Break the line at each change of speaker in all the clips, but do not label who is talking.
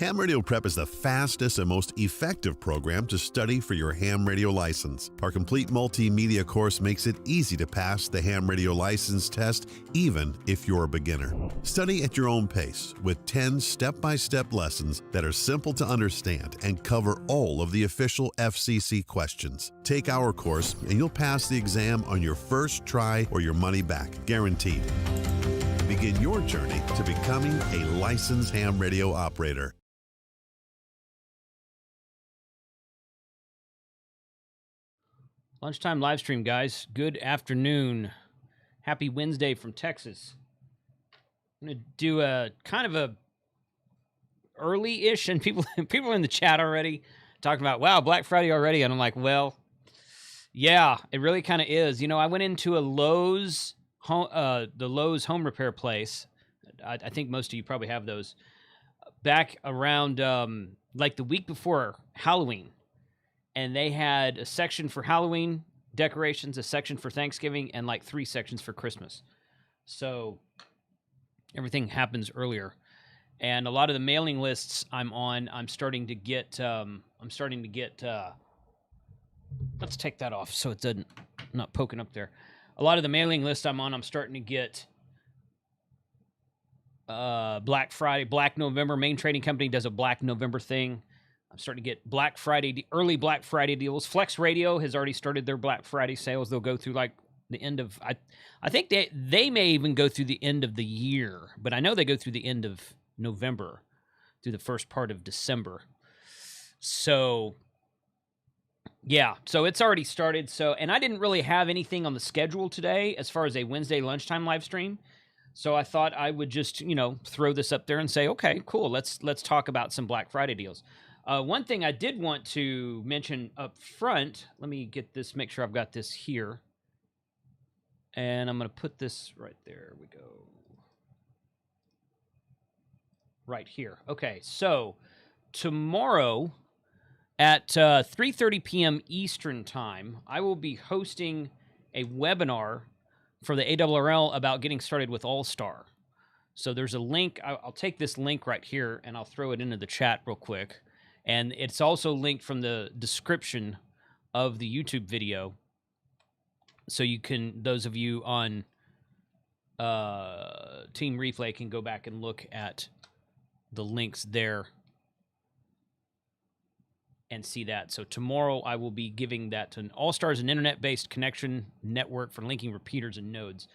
Ham radio prep is the fastest and most effective program to study for your ham radio license. Our complete multimedia course makes it easy to pass the ham radio license test, even if you're a beginner. Study at your own pace with 10 step-by-step lessons that are simple to understand and cover all of the official FCC questions. Take our course and you'll pass the exam on your first try or your money back, guaranteed. Begin your journey to becoming a licensed ham radio operator.
Lunchtime live stream, guys. Good afternoon. Happy Wednesday from Texas. I'm going to do a kind of a early-ish, and people are in the chat already talking about, wow, Black Friday already. And I'm like, well, yeah, it really kind of is. You know, I went into a Lowe's, the Lowe's home repair place. I think most of you probably have those. Back around like the week before Halloween. And they had a section for Halloween decorations, a section for Thanksgiving, and like 3 sections for Christmas. So everything happens earlier. And a lot of the mailing lists I'm on, I'm starting to get, let's take that off so it doesn't, not poking up there. A lot of the mailing list I'm on, I'm starting to get Black Friday, Black November. Main Trading Company does a Black November thing. I'm starting to get Black Friday, early Black Friday deals. Flex Radio has already started their Black Friday sales. They'll go through like the end of, I think they may even go through the end of the year, but I know they go through the end of November through the first part of December. So yeah, so it's already started. So, and I didn't really have anything on the schedule today as far as a Wednesday lunchtime live stream. So I thought I would just, you know, throw this up there and say, okay, cool. Let's talk about some Black Friday deals. One thing I did want to mention up front, let me get this, make sure I've got this here. And I'm going to put this right there. We go. Right here. Okay, so tomorrow at 3:30 p.m. Eastern Time, I will be hosting a webinar for the ARRL about getting started with Allstar. So there's a link. I'll take this link right here, and I'll throw it into the chat real quick. And it's also linked from the description of the YouTube video. So you can, those of you on Team Replay can go back and look at the links there and see that. So tomorrow I will be giving that to Allstar is an internet-based connection network for linking repeaters and nodes.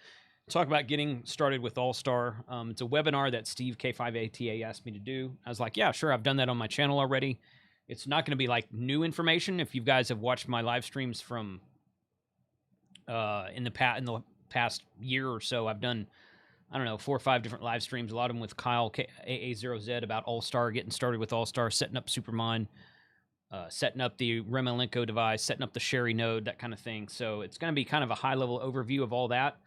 Talk about getting started with Allstar. It's a webinar that Steve K5ATA asked me to do. I was like, yeah, sure. I've done that on my channel already. It's not going to be like new information. If you guys have watched my live streams from in the past year or so, I've done, I don't know, 4 or 5 different live streams. A lot of them with Kyle AA0Z about Allstar, getting started with Allstar, setting up Supermine, setting up the Remelenko device, setting up the Sherry node, that kind of thing. So it's going to be kind of a high-level overview of all that.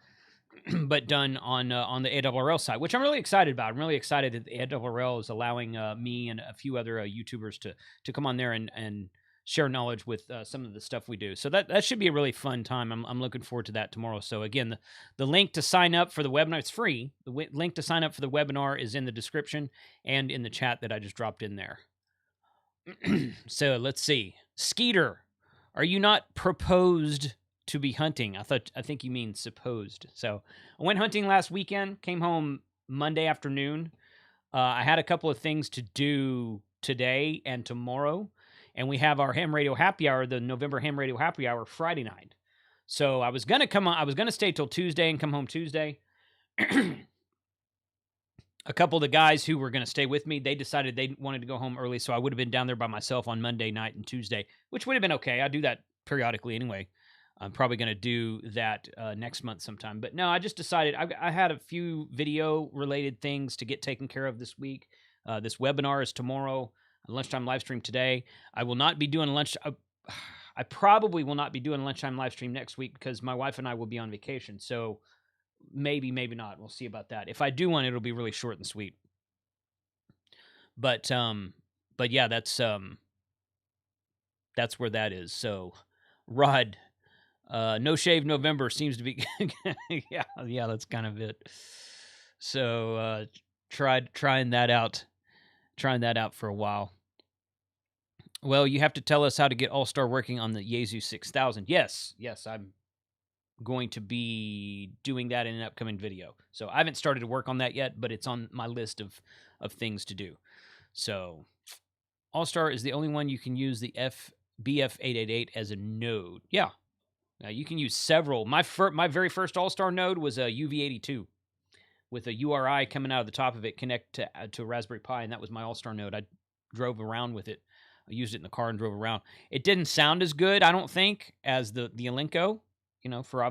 But done on the ARRL side, which I'm really excited about. I'm really excited that the ARRL is allowing me and a few other YouTubers to come on there and share knowledge with some of the stuff we do. So that should be a really fun time. I'm looking forward to that tomorrow. So again, the link to sign up for the webinar, it's free. The link to sign up for the webinar is in the description and in the chat that I just dropped in there. So let's see. Skeeter, are you not proposed to be hunting? I think you mean supposed. So I went hunting last weekend, came home Monday afternoon. I had a couple of things to do today and tomorrow, and we have our ham radio happy hour, the November ham radio happy hour, Friday night. So I was gonna stay till Tuesday and come home Tuesday. A couple of the guys who were going to stay with me, they decided they wanted to go home early, so I would have been down there by myself on Monday night and Tuesday, which would have been okay. I do that periodically anyway. I'm probably going to do that next month sometime. But no, I just decided I had a few video-related things to get taken care of this week. This webinar is tomorrow, lunchtime live stream today. I will not be doing lunch. I probably will not be doing lunchtime live stream next week because my wife and I will be on vacation. So maybe not. We'll see about that. If I do one, it'll be really short and sweet. But yeah, that's where that is. So, Rod, no shave November seems to be yeah, that's kind of it. So, trying that out trying that out for a while. Well, you have to tell us how to get Allstar working on the Yaesu 6000. Yes, I'm going to be doing that in an upcoming video. So I haven't started to work on that yet, but it's on my list of things to do. So Allstar is the only one you can use the BF888 as a node. Yeah. Now you can use several. My very first Allstar node was a UV82 with a URI coming out of the top of it, connect to a Raspberry Pi, and that was my Allstar node. I drove around with it. I used it in the car and drove around. It didn't sound as good, I don't think, as the Elenco. You know, for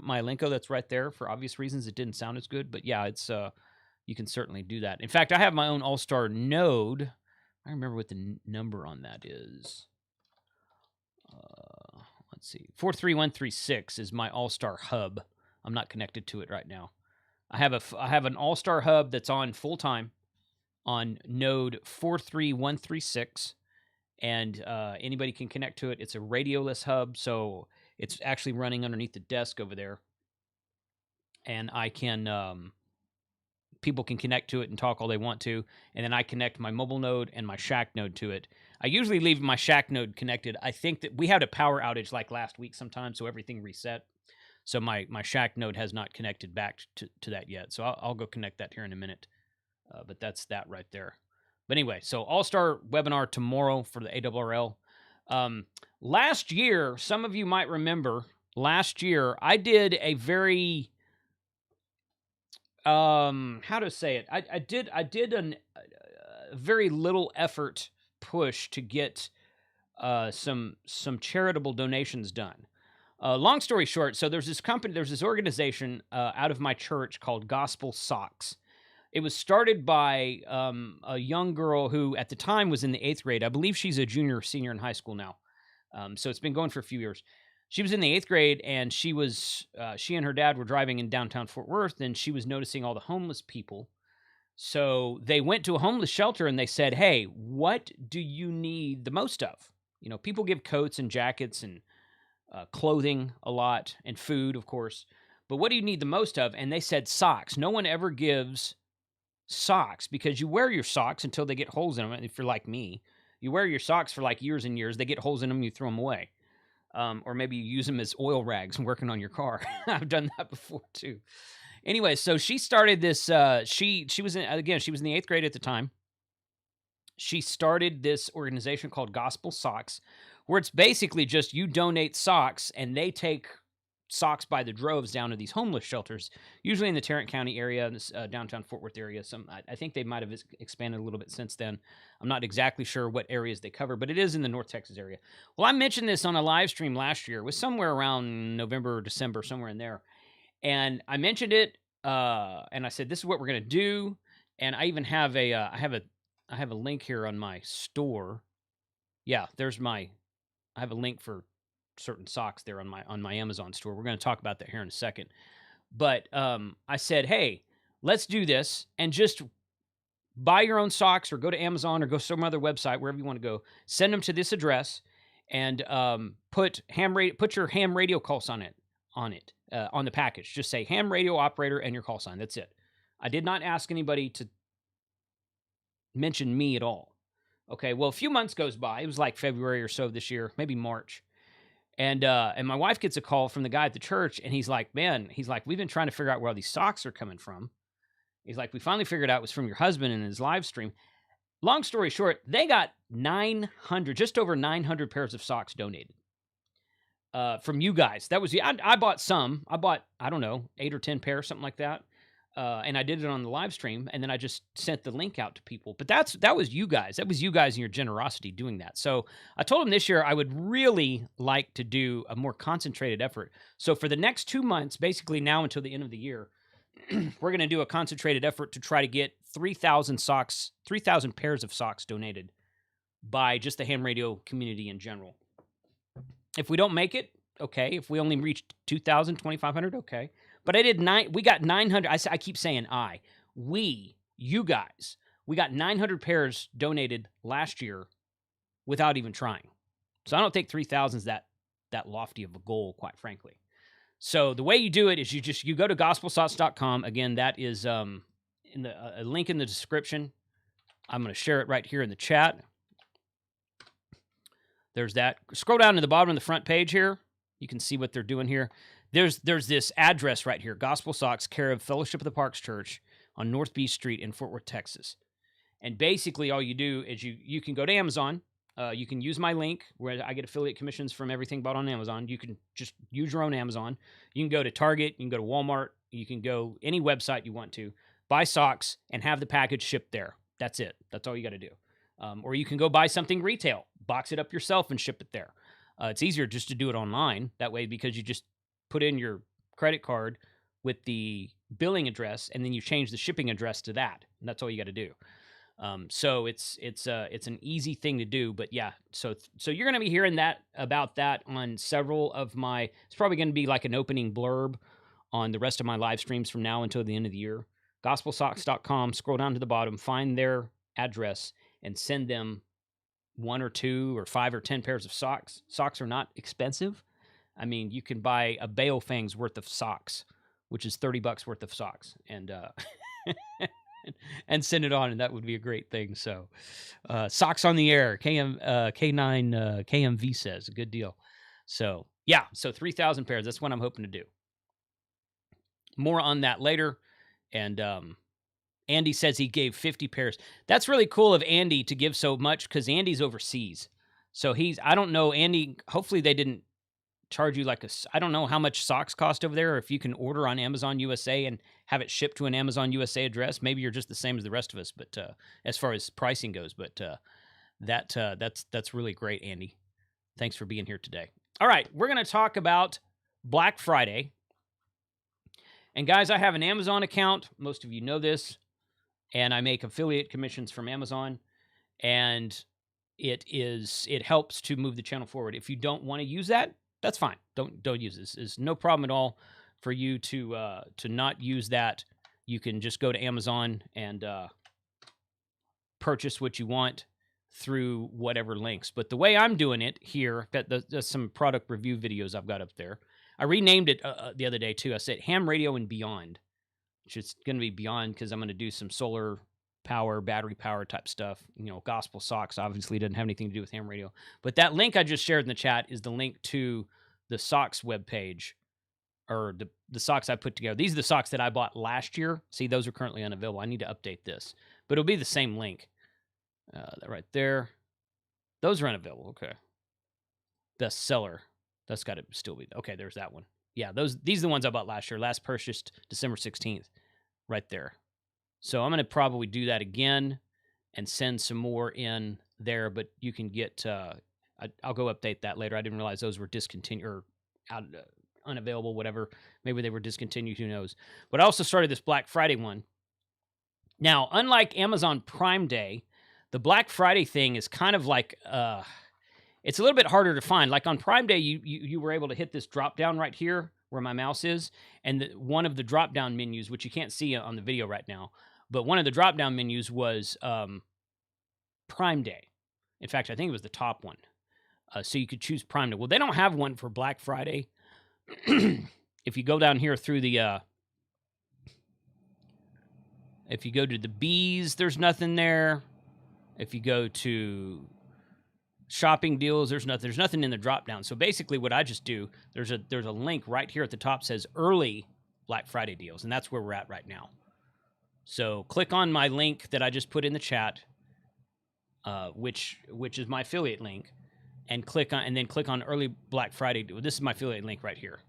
my Elenco that's right there, for obvious reasons, it didn't sound as good. But yeah, it's you can certainly do that. In fact, I have my own Allstar node. I remember what the number on that is. Let's see, 43136 is my Allstar hub. I'm not connected to it right now. I have an Allstar hub that's on full time on node 43136. And anybody can connect to it. It's a radioless hub, so it's actually running underneath the desk over there. And I can, people can connect to it and talk all they want to. And then I connect my mobile node and my Shack node to it. I usually leave my Shack node connected. I think that we had a power outage like last week sometime, so everything reset. So my Shack node has not connected back to that yet. So I'll go connect that here in a minute. But that's that right there. But anyway, so Allstar webinar tomorrow for the ARRL. Last year, some of you might remember, last year I did a very, how to say it? I did a very little effort push to get some charitable donations done. Long story short, so there's this organization out of my church called Gospel Socks. It was started by a young girl who, at the time, was in the 8th grade. I believe she's a junior or senior in high school now. So it's been going for a few years. She was in the 8th grade, and she and her dad were driving in downtown Fort Worth, and she was noticing all the homeless people. So they went to a homeless shelter, and they said, hey, what do you need the most of? You know, people give coats and jackets and clothing a lot, and food, of course. But what do you need the most of? And they said socks. No one ever gives socks, because you wear your socks until they get holes in them. If you're like me, you wear your socks for like years and years, they get holes in them, you throw them away. Or maybe you use them as oil rags and working on your car. I've done that before too. Anyway, so she started this, she was in the 8th grade at the time. She started this organization called Gospel Socks, where it's basically just you donate socks and they take socks by the droves down to these homeless shelters, usually in the Tarrant County area, downtown Fort Worth area. I think they might have expanded a little bit since then. I'm not exactly sure what areas they cover, but it is in the North Texas area. Well, I mentioned this on a live stream last year. It was somewhere around November or December, somewhere in there. And I mentioned it, and I said, this is what we're going to do. And I even have I have a link here on my store. Yeah, I have a link for certain socks there on my Amazon store. We're going to talk about that here in a second. But I said, hey, let's do this and just buy your own socks or go to Amazon or go some other website, wherever you want to go. Send them to this address and put your ham radio call sign on the package. Just say ham radio operator and your call sign. That's it. I did not ask anybody to mention me at all. Okay, well, a few months goes by. It was like February or so this year, maybe March. And my wife gets a call from the guy at the church, and he's like, we've been trying to figure out where all these socks are coming from. He's like, we finally figured out it was from your husband in his live stream. Long story short, they got just over 900 pairs of socks donated from you guys. That was I bought some. I bought, I don't know, 8 or 10 pairs, something like that. And I did it on the live stream, and then I just sent the link out to people. But that was you guys. That was you guys and your generosity doing that. So I told them this year I would really like to do a more concentrated effort. So for the next 2 months, basically now until the end of the year, we're going to do a concentrated effort to try to get 3,000 pairs of socks donated by just the ham radio community in general. If we don't make it, okay. If we only reach 2,000, 2,500, okay. But we got 900. I keep saying you guys, we got 900 pairs donated last year without even trying. So I don't think 3,000 is that lofty of a goal, quite frankly. So the way you do it is you go to gospelsocks.com. Again, that is a link in the description. I'm going to share it right here in the chat. There's that. Scroll down to the bottom of the front page here. You can see what they're doing here. There's this address right here, Gospel Socks, care of Fellowship of the Parks Church on North B Street in Fort Worth, Texas. And basically all you do is you can go to Amazon. You can use my link where I get affiliate commissions from everything bought on Amazon. You can just use your own Amazon. You can go to Target. You can go to Walmart. You can go any website you want to. Buy socks and have the package shipped there. That's it. That's all you got to do. Or you can go buy something retail, box it up yourself and ship it there. It's easier just to do it online that way because you just put in your credit card with the billing address and then you change the shipping address to that. And that's all you got to do. So it's an easy thing to do, but yeah, so you're going to be hearing about that on several of my, it's probably going to be like an opening blurb on the rest of my live streams from now until the end of the year. Gospelsocks.com, scroll down to the bottom, find their address and send them 1 or 2 or 5 or 10 pairs of socks. Socks are not expensive. I mean, you can buy a Baofeng's worth of socks, which is $30 worth of socks, and and send it on, and that would be a great thing. So, socks on the air, KMV says, a good deal. So, yeah, so 3,000 pairs. That's what I'm hoping to do. More on that later. And Andy says he gave 50 pairs. That's really cool of Andy to give so much because Andy's overseas. So I don't know, Andy, hopefully they didn't charge you I don't know how much socks cost over there, or if you can order on Amazon USA and have it shipped to an Amazon USA address. Maybe you're just the same as the rest of us, but as far as pricing goes, but that's really great, Andy. Thanks for being here today. All right, we're going to talk about Black Friday. And guys, I have an Amazon account. Most of you know this. And I make affiliate commissions from Amazon. And it helps to move the channel forward. If you don't want to use that, that's fine. Don't use this. It's no problem at all for you to not use that. You can just go to Amazon and purchase what you want through whatever links. But the way I'm doing it here, there's some product review videos I've got up there. I renamed it the other day too. I said Ham Radio and Beyond, which is going to be Beyond because I'm going to do some solar power, battery power type stuff. You know, Gospel Socks obviously doesn't have anything to do with ham radio. But that link I just shared in the chat is the link to the socks webpage, or the socks I put together. These are the socks that I bought last year. See, those are currently unavailable. I need to update this. But it'll be the same link. That right there. Those are unavailable. Okay. Bestseller. That's got to still be. Okay, there's that one. Yeah, these are the ones I bought last year. Last purchased December 16th. Right there. So I'm going to probably do that again and send some more in there, but you can get, I'll go update that later. I didn't realize those were discontinued or unavailable, whatever. Maybe they were discontinued, who knows. But I also started this Black Friday one. Now, unlike Amazon Prime Day, the Black Friday thing is kind of like, it's a little bit harder to find. Like on Prime Day, you were able to hit this drop down right here where my mouse is, and one of the drop down menus, which you can't see on the video right now, but one of the drop down menus was Prime Day. In fact, I think it was the top one. So you could choose Prime Day. Well, they don't have one for Black Friday. If you go down here through the, if you go to the B's, there's nothing there. If you go to shopping deals, there's nothing in the drop down. So basically what I just do, there's a link right here at the top says early Black Friday deals, and that's where we're at right now. So click on my link that I just put in the chat, which is my affiliate link, and then click on early Black Friday. This is my affiliate link right here.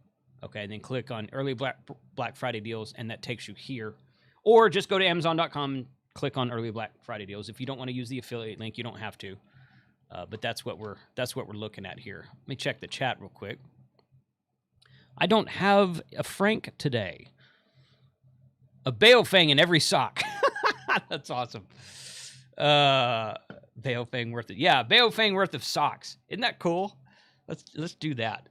Okay, and then click on early Black Friday deals, and that takes you here. Or just go to Amazon.com and click on early Black Friday deals. If you don't want to use the affiliate link, you don't have to. But that's what we're looking at here. Let me check the chat real quick. I don't have a Frank today. A Baofeng in every sock. That's awesome. Baofeng worth it. Yeah, Baofeng worth of socks. Isn't that cool? Let's do that.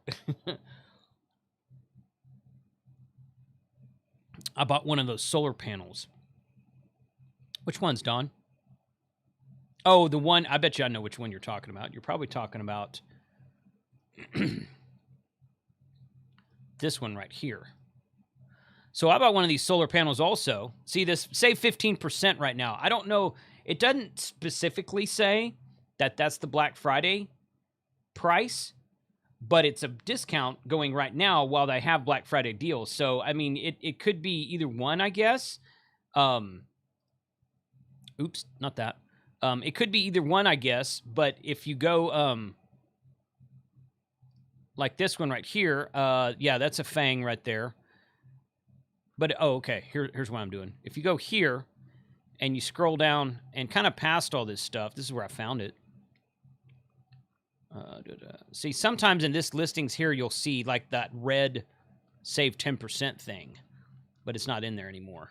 I bought one of those solar panels. Which one's, Don? Oh, the one, I bet you I know which one you're talking about. You're probably talking about this one right here. So I bought one of these solar panels also. See this, save 15% right now. I don't know It doesn't specifically say that that's the Black Friday price, but it's a discount going right now while they have Black Friday deals. So, I mean, it could be either one, I guess. Oops, not that. It could be either one, I guess, but if you go like this one right here, yeah, that's a Fang right there. But, oh, okay, here's what I'm doing. If you go here and you scroll down and kind of past all this stuff, this is where I found it. See, sometimes in this listings here, you'll see like that red save 10% thing, but it's not in there anymore.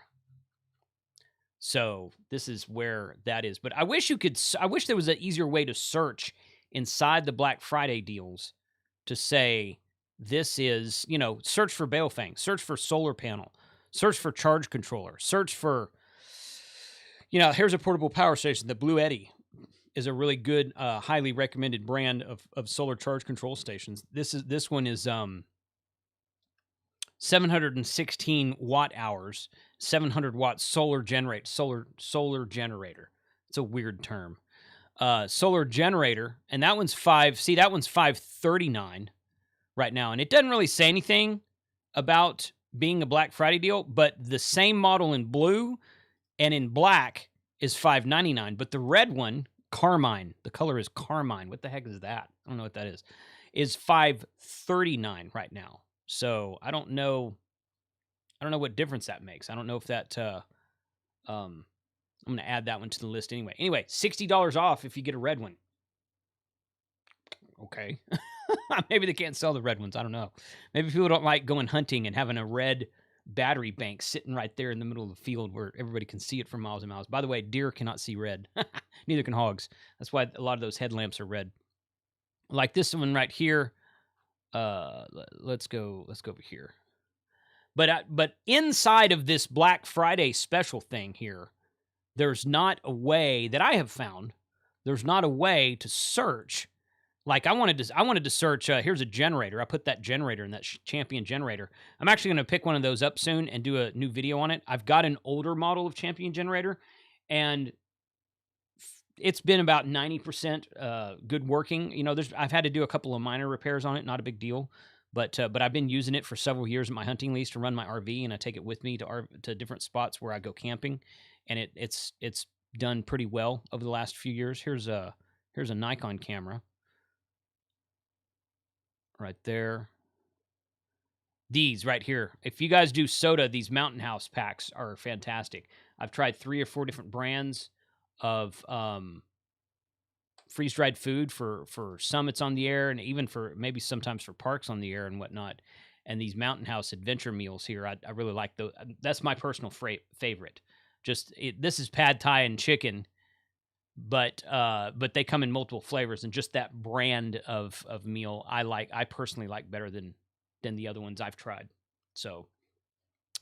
So this is where that is. But I wish I wish there was an easier way to search inside the Black Friday deals to say, this is, you know, search for Balefang, search for solar panel, search for charge controller, search for, you know, here's a portable power station. The Blue Eddy is a really good, highly recommended brand of solar charge control stations. This one is 716 watt hours, 700 watt solar generator. It's a weird term. Solar generator, and that one's that one's $539 right now, and it doesn't really say anything about being a Black Friday deal, but the same model in blue and in black is $599, but the red one, carmine, the color is carmine. What the heck is that? I don't know what that is $539 right now. So I don't know what difference that makes. I don't know if that I'm going to add that one to the list anyway. Anyway, $60 off if you get a red one. Okay. Maybe they can't sell the red ones. I don't know. Maybe people don't like going hunting and having a red battery bank sitting right there in the middle of the field where everybody can see it for miles and miles. By the way, deer cannot see red. Neither can hogs. That's why a lot of those headlamps are red. Like this one right here. Let's go over here. But inside of this Black Friday special thing here, there's not a way that I have found. There's not a way to search. Like I wanted to search. Here's a generator. I put that generator in that Champion generator. I'm actually going to pick one of those up soon and do a new video on it. I've got an older model of Champion generator, and it's been about 90% good working. You know, I've had to do a couple of minor repairs on it. Not a big deal, but I've been using it for several years at my hunting lease to run my RV, and I take it with me to different spots where I go camping, and it's done pretty well over the last few years. Here's a Nikon camera. Right there. These right here. If you guys do soda, these Mountain House packs are fantastic. I've tried 3 or 4 different brands of freeze-dried food for summits on the air, and even for maybe sometimes for parks on the air and whatnot. And these Mountain House adventure meals here, I really like those. That's my personal favorite. This is pad thai and chicken, but they come in multiple flavors, and just that brand of meal I personally like better than the other ones I've tried. So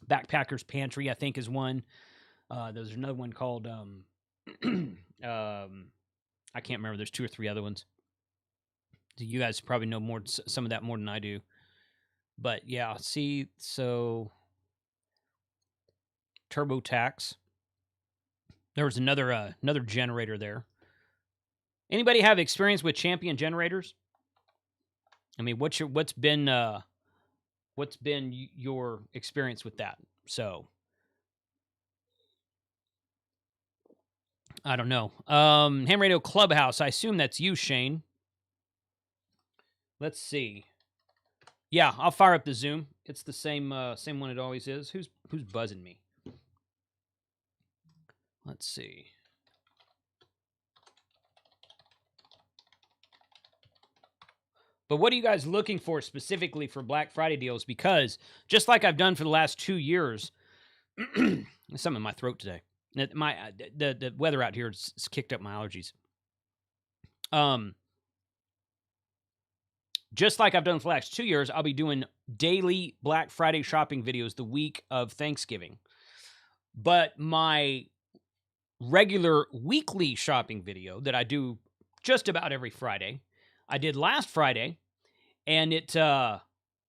Backpacker's Pantry, I think, is one. There's another one called I can't remember. There's 2 or 3 other ones. You guys probably know some of that more than I do. But yeah, see, so TurboTax. There was another generator there. Anybody have experience with Champion generators? I mean, what's been your experience with that? So I don't know. Ham Radio Clubhouse. I assume that's you, Shane. Let's see. Yeah, I'll fire up the Zoom. It's the same one it always is. Who's buzzing me? Let's see. But what are you guys looking for specifically for Black Friday deals? Because just like I've done for the last 2 years, there's something in my throat today. The weather out here has kicked up my allergies. Just like I've done for the last 2 years, I'll be doing daily Black Friday shopping videos the week of Thanksgiving. But my regular weekly shopping video that I do just about every Friday, I did last Friday, and it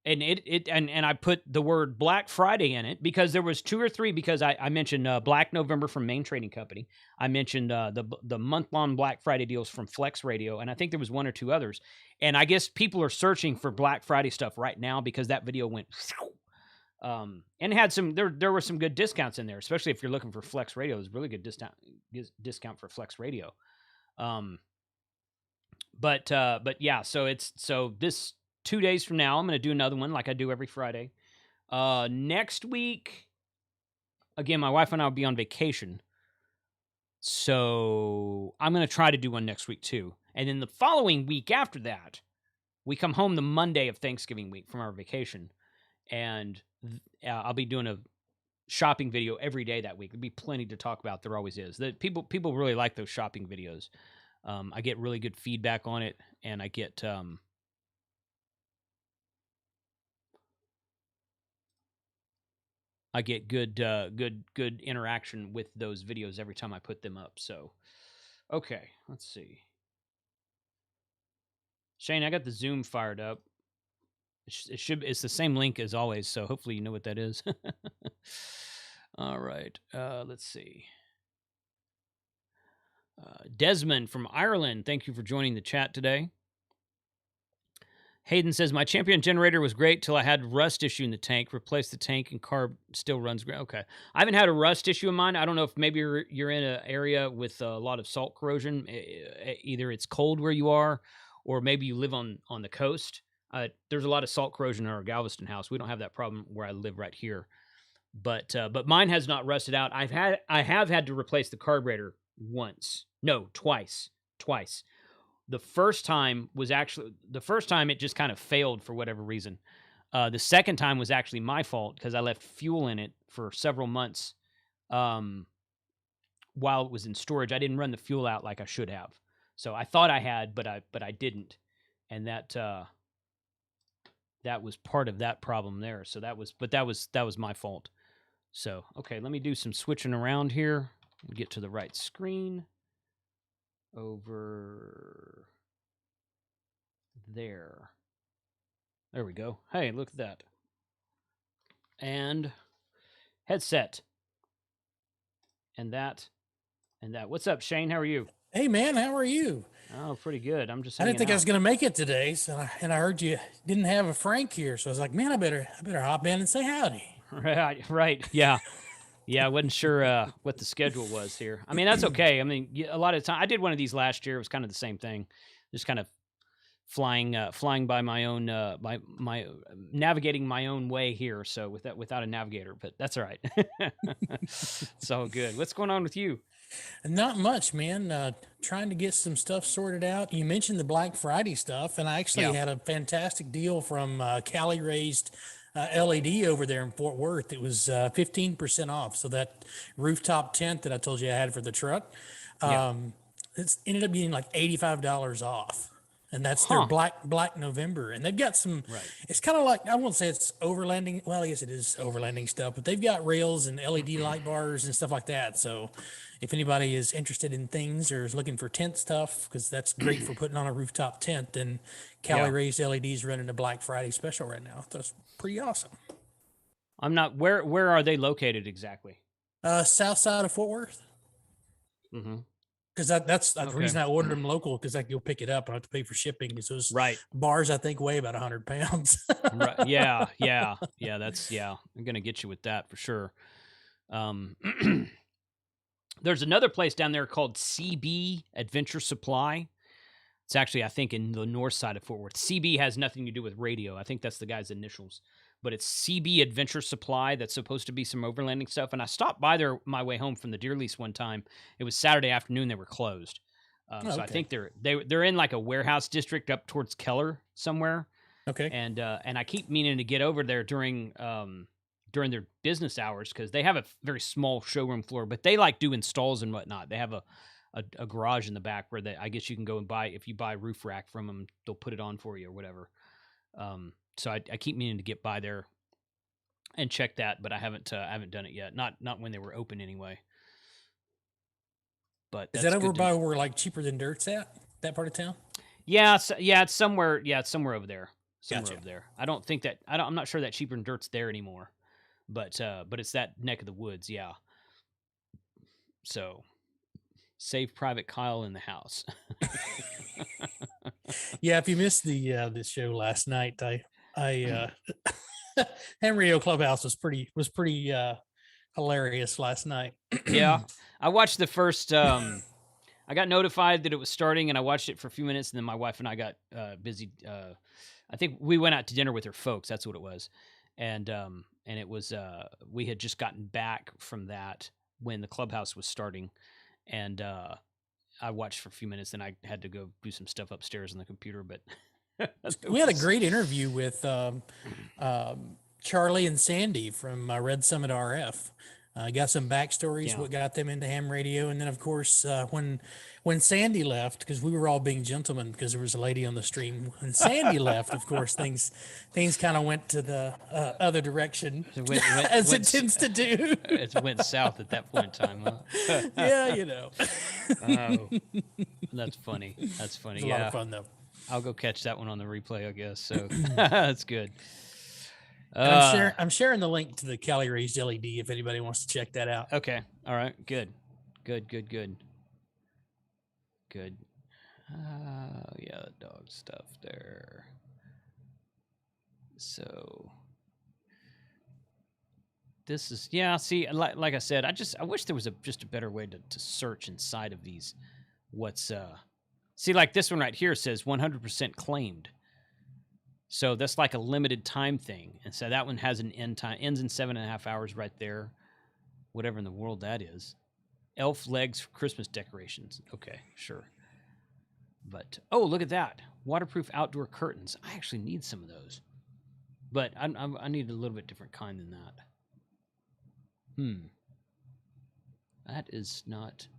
and and I put the word Black Friday in it because there was 2 or 3, because I mentioned Black November from Main Trading Company. I mentioned the month-long Black Friday deals from Flex Radio, and I think there was 1 or 2 others. And I guess people are searching for Black Friday stuff right now because that video went and had some there were some good discounts in there, especially if you're looking for Flex Radio. It was really good discount for Flex Radio. But yeah, so this 2 days from now, I'm going to do another one like I do every Friday. Next week, again, my wife and I will be on vacation. So I'm going to try to do one next week too. And then the following week after that, we come home the Monday of Thanksgiving week from our vacation. And I'll be doing a shopping video every day that week. There'll be plenty to talk about. There always is. People really like those shopping videos. I get really good feedback on it, and I get good interaction with those videos every time I put them up. So, okay, let's see. Shane, I got the Zoom fired up. It's the same link as always, so hopefully you know what that is. All right, let's see. Desmond from Ireland, thank you for joining the chat today. Hayden says, my Champion generator was great till I had rust issue in the tank. Replaced the tank and carb still runs great. Okay. I haven't had a rust issue in mine. I don't know if maybe you're in an area with a lot of salt corrosion. Either it's cold where you are, or maybe you live on the coast. There's a lot of salt corrosion in our Galveston house. We don't have that problem where I live right here. But mine has not rusted out. I have had to replace the carburetor twice. The first time it just kind of failed for whatever reason. The second time was actually my fault because I left fuel in it for several months while it was in storage. I didn't run the fuel out like I should have. So I thought I had, but I didn't. And that was part of that problem there. So that was my fault. So, okay, let me do some switching around here and get to the right screen. Over there. There we go. Hey, look at that. And headset. And that. What's up, Shane? How are you?
Hey, man, how are you?
Oh, pretty good. I'm just
I didn't think
out.
I was going to make it today, so I heard you didn't have a Frank here, so I was like, man, I better hop in and say howdy.
Right. Yeah. Yeah, I wasn't sure what the schedule was here. I mean, that's okay. I mean, a lot of time I did one of these last year. It was kind of the same thing, just kind of flying by my own, my navigating my own way here. So without a navigator, but that's all right. It's all good. What's going on with you?
Not much, man. Trying to get some stuff sorted out. You mentioned the Black Friday stuff, and I actually had a fantastic deal from Cali Raised LED over there in Fort Worth. It was 15% off. So that rooftop tent that I told you I had for the truck, it's ended up being like $85 off. And that's their Black November. And they've got some, it's kind of like, I won't say it's overlanding. Well, I guess it is overlanding stuff, but they've got rails and LED light bars and stuff like that. So if anybody is interested in things or is looking for tent stuff, because that's great for putting on a rooftop tent, then Cali Raised LED's running a Black Friday special right now. That's pretty awesome.
I'm not, where are they located exactly?
South side of Fort Worth.
Mm-hmm.
Because that's the reason I ordered them local, because I can go pick it up and I have to pay for shipping. Because those bars, I think, weigh about 100 pounds.
Right. Yeah. That's I'm gonna get you with that for sure. There's another place down there called CB Adventure Supply. It's actually, I think, in the north side of Fort Worth. CB has nothing to do with radio. I think that's the guy's initials. But it's CB Adventure Supply. That's supposed to be some overlanding stuff. And I stopped by there my way home from the deer lease one time. It was Saturday afternoon. They were closed. So I think they're in like a warehouse district up towards Keller somewhere.
Okay.
And I keep meaning to get over there during their business hours, because they have a very small showroom floor, but they like do installs and whatnot. They have a garage in the back where I guess you can go and buy, if you buy a roof rack from them, they'll put it on for you or whatever. So I keep meaning to get by there and check that, but I haven't done it yet. Not when they were open anyway. But
is that over by where like Cheaper Than Dirt's at? That part of town?
Yeah, it's somewhere. Yeah, it's somewhere over there. somewhere
Gotcha.
over there. I don't think that I'm not sure that Cheaper and Dirt's there anymore, but it's that neck of the woods, yeah. So save Private Kyle in the house.
Yeah, if you missed the show last night, Ham Radio Clubhouse was pretty hilarious last night.
Yeah, I watched the first. I got notified that it was starting, and I watched it for a few minutes, and then my wife and I got busy. I think we went out to dinner with her folks. That's what it was, and it was we had just gotten back from that when the Clubhouse was starting, and I watched for a few minutes, then I had to go do some stuff upstairs on the computer. But
we had a great interview with Charlie and Sandy from Red Summit RF. Got some backstories, what got them into ham radio, and then of course when Sandy left, because we were all being gentlemen because there was a lady on the stream. When Sandy left, of course things kind of went to the other direction, as it tends to do.
It went south at that point in time, huh?
Yeah, you know.
Oh, that's funny. That's funny.
It was a lot of fun though.
I'll go catch that one on the replay, I guess. So that's good.
And I'm sharing the link to the Cali raised LED if anybody wants to check that out.
Okay. All right. Good. Yeah, the dog stuff there. So this is, see, like I said, I wish there was just a better way to search inside of these. See, like this one right here says 100% claimed. So that's like a limited time thing. And so that one has an end time, ends in 7.5 hours right there. Whatever in the world that is. Elf legs for Christmas decorations. Okay, sure. But, oh, look at that. Waterproof outdoor curtains. I actually need some of those. But I need a little bit different kind than that. That is not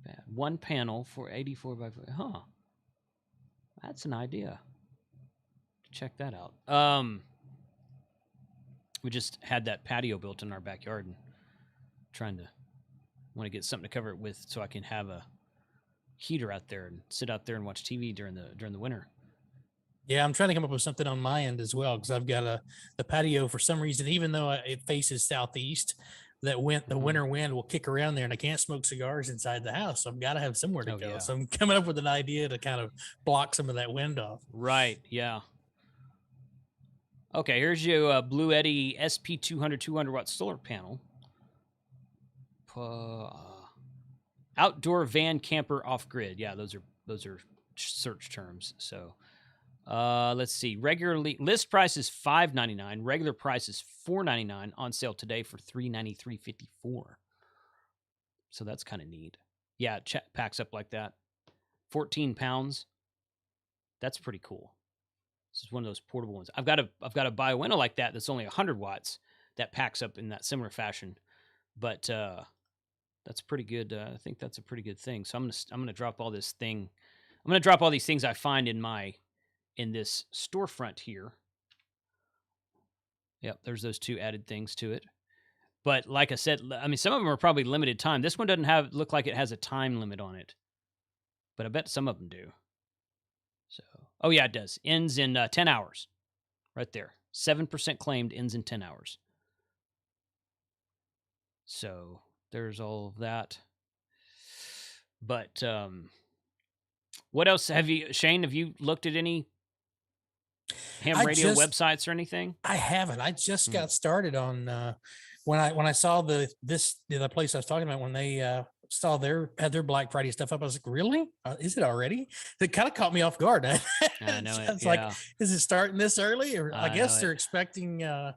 bad. One panel for 84 by 4. Huh. That's an idea. Check that out. We just had that patio built in our backyard and want to get something to cover it with so I can have a heater out there and sit out there and watch TV during the winter.
Yeah, I'm trying to come up with something on my end as well, because I've got the patio for some reason, even though it faces southeast, the winter wind will kick around there, and I can't smoke cigars inside the house. So I've got to have somewhere to go. Yeah. So I'm coming up with an idea to kind of block some of that wind off.
Right. Yeah. Okay, here's your Blue Eddy SP200 200-watt solar panel. Outdoor van camper off-grid. Yeah, those are search terms. So let's see. List price is $599. Regular price is $499. On sale today for $393.54. So that's kind of neat. Yeah, it packs up like that. 14 pounds. That's pretty cool. This is one of those portable ones. I've got to buy a window like that that's only 100 watts that packs up in that similar fashion. But that's pretty good. I think that's a pretty good thing. So I'm gonna drop all this thing. I'm gonna drop all these things I find in this storefront here. Yep, there's those two added things to it. But like I said, I mean, some of them are probably limited time. This one doesn't look like it has a time limit on it, but I bet some of them do. So, oh yeah, it does. Ends in 10 hours. Right there. 7% claimed, ends in 10 hours. So, there's all of that. But what else Shane, have you looked at any ham radio websites or anything?
I haven't. I just got started on when I saw the place I was talking about, when they had their Black Friday stuff up. I was like, really? Is it already? It kind of caught me off guard. I know it's like, is it starting this early? Or I guess they're expecting to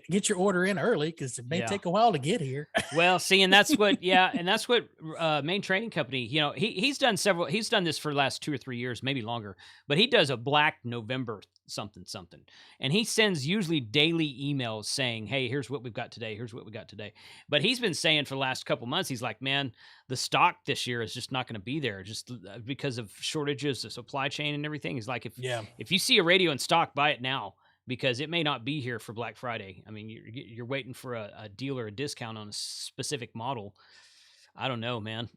get your order in early, because it may take a while to get here.
Well, see, and that's what Main Trading Company, he's done this for the last 2 or 3 years, maybe longer, but he does a Black November something, and he sends usually daily emails saying, hey, here's what we've got today, but he's been saying for the last couple months, he's like, man, the stock this year is just not going to be there, just because of shortages, the supply chain and everything. He's like, if you see a radio in stock, buy it now, because it may not be here for Black Friday. I mean, you're waiting for a deal or a discount on a specific model. I don't know, man.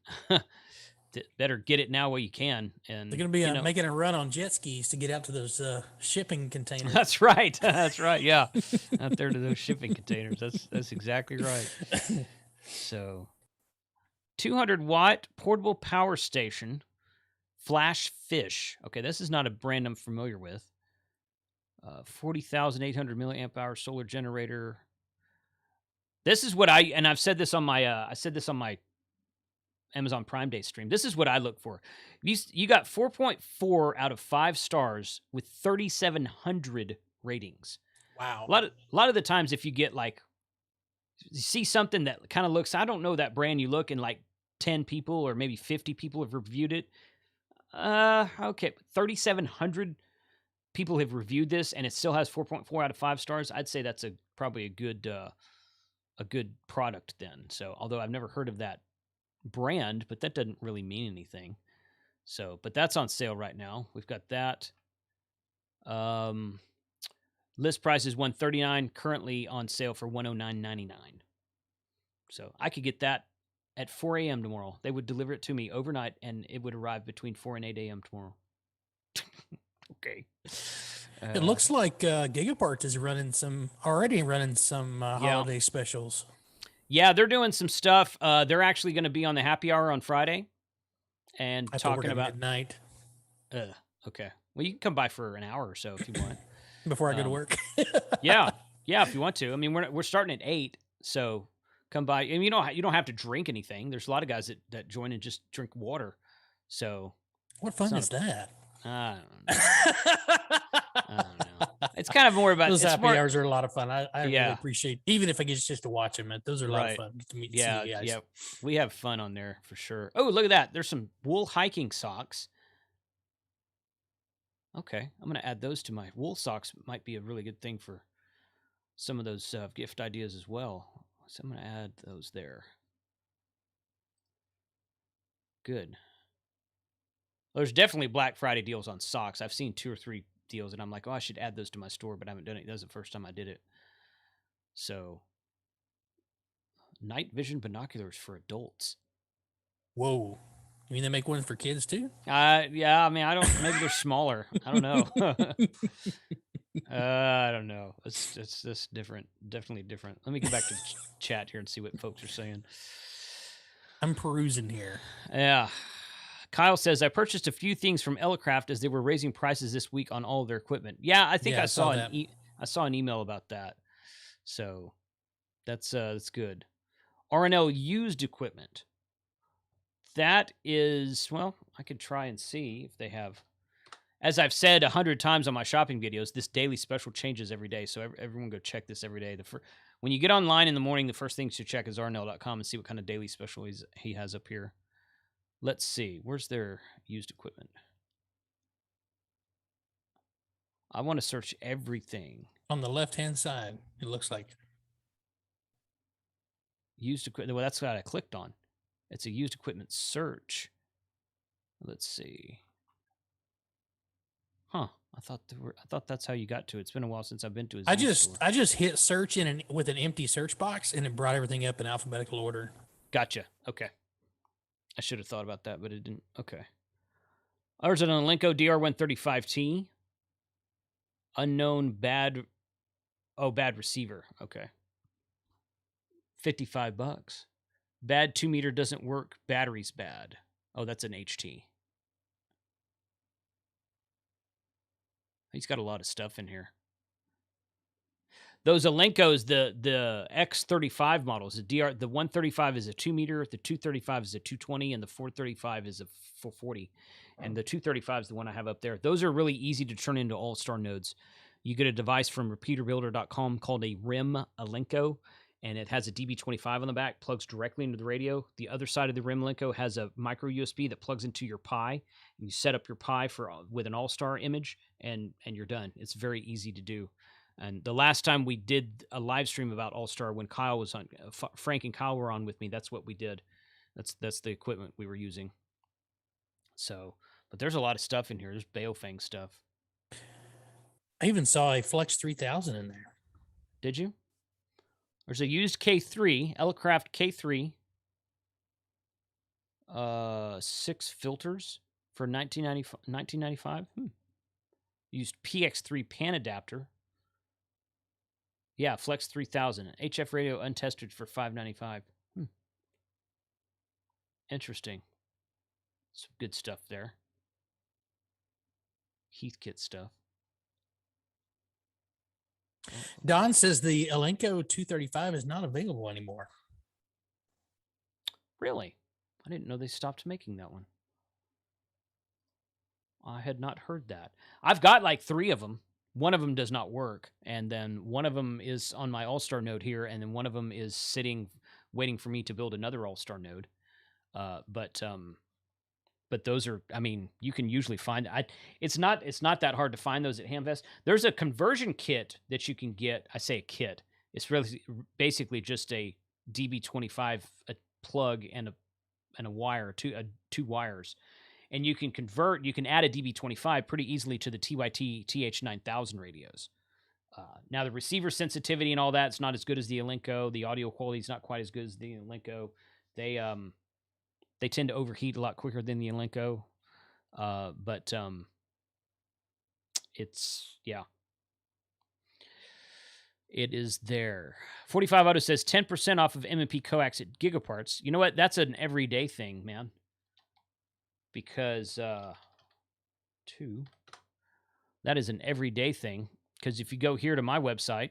better get it now while you can. And
they're going to be making a run on jet skis to get out to those shipping containers.
That's right. That's right. Yeah, out there to those shipping containers. That's exactly right. So, 200-watt portable power station, Flash Fish. Okay, this is not a brand I'm familiar with. 40,800 milliamp hour solar generator. This is what I've said this on my Amazon Prime Day stream. This is what I look for. You got 4.4 out of 5 stars with 3,700 ratings.
Wow.
A lot of the times, if you get like, you see something that kind of looks, I don't know that brand, you look and like 10 people or maybe 50 people have reviewed it. Okay, 3,700 people have reviewed this and it still has 4.4 out of 5 stars. I'd say that's probably a good product then. So, although I've never heard of that brand, but that doesn't really mean anything. So, but that's on sale right now. We've got that. List price is $139, currently on sale for $109.99. So I could get that at 4 a.m. tomorrow. They would deliver it to me overnight, and it would arrive between 4 and 8 a.m. tomorrow. Okay.
It looks like Gigaparts is already running some holiday specials.
Yeah, they're doing some stuff. They're actually going to be on the happy hour on Friday and talking about
midnight.
Okay. Well, you can come by for an hour or so if you want.
Before I go to work.
Yeah, if you want to. I mean, we're starting at 8, so come by. And you don't have to drink anything. There's a lot of guys that join and just drink water. So
what fun is that?
I don't know. It's kind of more about
those happy hours are a lot of fun. I really appreciate, even if I get just to watch them. Those are a lot of fun. Get to meet see you guys.
We have fun on there for sure. Oh, look at that! There's some wool hiking socks. Okay, I'm gonna add those to my wool socks. Might be a really good thing for some of those gift ideas as well. So I'm gonna add those there. Good. Well, there's definitely Black Friday deals on socks. I've seen 2 or 3 deals, and I'm like, oh, I should add those to my store, but I haven't done it. That was the first time I did it. So, night vision binoculars for adults.
Whoa. You mean they make ones for kids too?
Yeah. I mean, maybe they're smaller. I don't know. I don't know. It's different. Definitely different. Let me get back to chat here and see what folks are saying.
I'm perusing here.
Yeah. Kyle says, I purchased a few things from Elecraft as they were raising prices this week on all of their equipment. Yeah, I think I saw an email about that. So that's good. R&L used equipment. That is, well, I could try and see if they have. As I've said 100 times on my shopping videos, this daily special changes every day. So everyone go check this every day. When you get online in the morning, the first thing to check is rnl.com and see what kind of daily special he has up here. Let's see. Where's their used equipment? I want to search everything.
On the left-hand side, it looks like.
Used equipment. Well, that's what I clicked on. It's a used equipment search. Let's see. Huh. I thought that's how you got to it. It's been a while since I've been to a store.
I just hit search with an empty search box, and it brought everything up in alphabetical order.
Gotcha. Okay. I should have thought about that, but it didn't. Okay. Ours an Elenco DR135T. Unknown bad receiver. Okay. $55. Bad 2 meter doesn't work. Battery's bad. Oh, that's an HT. He's got a lot of stuff in here. Those Elencos, the X35 models, the 135 is a 2 meter, the 235 is a 220, and the 435 is a 440. And the 235 is the one I have up there. Those are really easy to turn into Allstar nodes. You get a device from repeaterbuilder.com called a RIM Elenco, and it has a DB25 on the back, plugs directly into the radio. The other side of the RIM Elenco has a micro USB that plugs into your Pi. And you set up your Pi with an Allstar image, and you're done. It's very easy to do. And the last time we did a live stream about Allstar, when Kyle was on, Frank and Kyle were on with me, that's what we did. That's the equipment we were using. So, but there's a lot of stuff in here. There's Baofeng stuff.
I even saw a Flex 3000 in there.
Did you? There's a used K3, Elecraft K3. 6 filters for $19.95. Used PX3 pan adapter. Yeah, Flex 3000. HF radio untested for $5.95. Interesting. Some good stuff there. Heathkit stuff.
Don says the Elenco 235 is not available anymore.
Really? I didn't know they stopped making that one. I had not heard that. I've got like 3 of them. One of them does not work, and then one of them is on my Allstar node here, and then one of them is sitting, waiting for me to build another Allstar node. But those are, I mean, you can usually find. It's not that hard to find those at Hamvest. There's a conversion kit that you can get. I say a kit. It's really basically just a DB25 a plug and a wire, two wires. And you can convert, you can add a DB25 pretty easily to the TYT TH9000 radios. Now, the receiver sensitivity and all that, it's not as good as the Elenco. The audio quality is not quite as good as the Elenco. They tend to overheat a lot quicker than the Elenco. But it's, yeah. It is there. 45 Auto says 10% off of M&P Coax at Gigaparts. You know what? That's an everyday thing, man. Because, that is an everyday thing. Because if you go here to my website,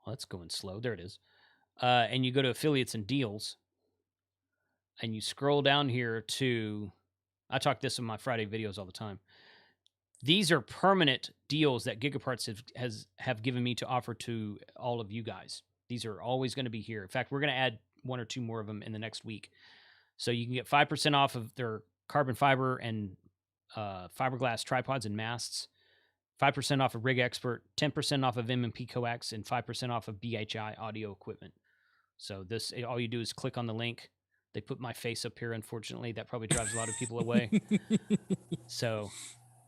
well, that's going slow. There it is. And you go to affiliates and deals, and you scroll down here to, I talk this in my Friday videos all the time. These are permanent deals that Gigaparts have given me to offer to all of you guys. These are always going to be here. In fact, we're going to add 1 or 2 more of them in the next week. So you can get 5% off of their carbon fiber and fiberglass tripods and masts, 5% off of Rig Expert, 10% off of M&P Coax, and 5% off of BHI audio equipment. So this, all you do is click on the link. They put my face up here, unfortunately. That probably drives a lot of people away. So,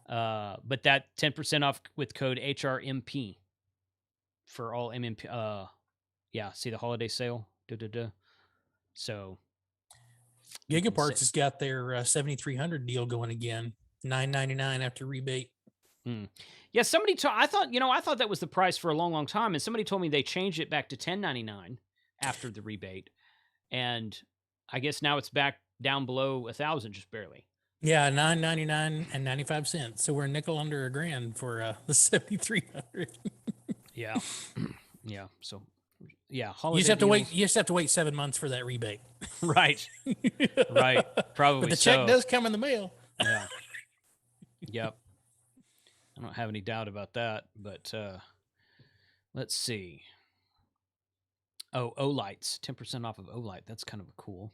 but that 10% off with code HRMP for all MMP. Yeah, see the holiday sale? So
Gigaparts has got their 7300 deal going again, $9.99 after rebate.
Yeah, somebody I thought that was the price for a long, long time, and somebody told me they changed it back to $10.99 after the rebate, and I guess now it's back down below 1,000, just barely.
Yeah, $9.99 and 95 cents. So we're a nickel under $1,000 for the 7300.
Yeah, yeah. So yeah,
you just have to wait. You just have to wait 7 months for that rebate.
Right, right. Probably.
But the check does come in the mail.
Yeah. Yep. I don't have any doubt about that. But let's see. Oh, O-Lights, 10% off of O-Light. That's kind of cool.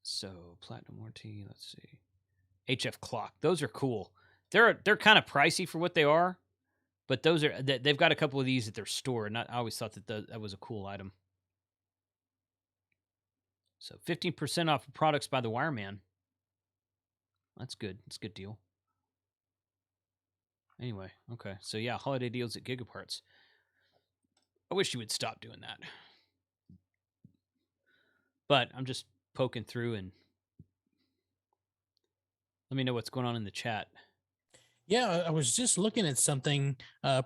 So Platinum RT. Let's see. HF Clock. Those are cool. They're kind of pricey for what they are. But those are, they've got a couple of these at their store, and I always thought that was a cool item. So 15% off of products by the Wireman. That's good. That's a good deal. Anyway, okay. So yeah, holiday deals at Gigaparts. I wish you would stop doing that. But I'm just poking through, and let me know what's going on in the chat.
Yeah, I was just looking at something.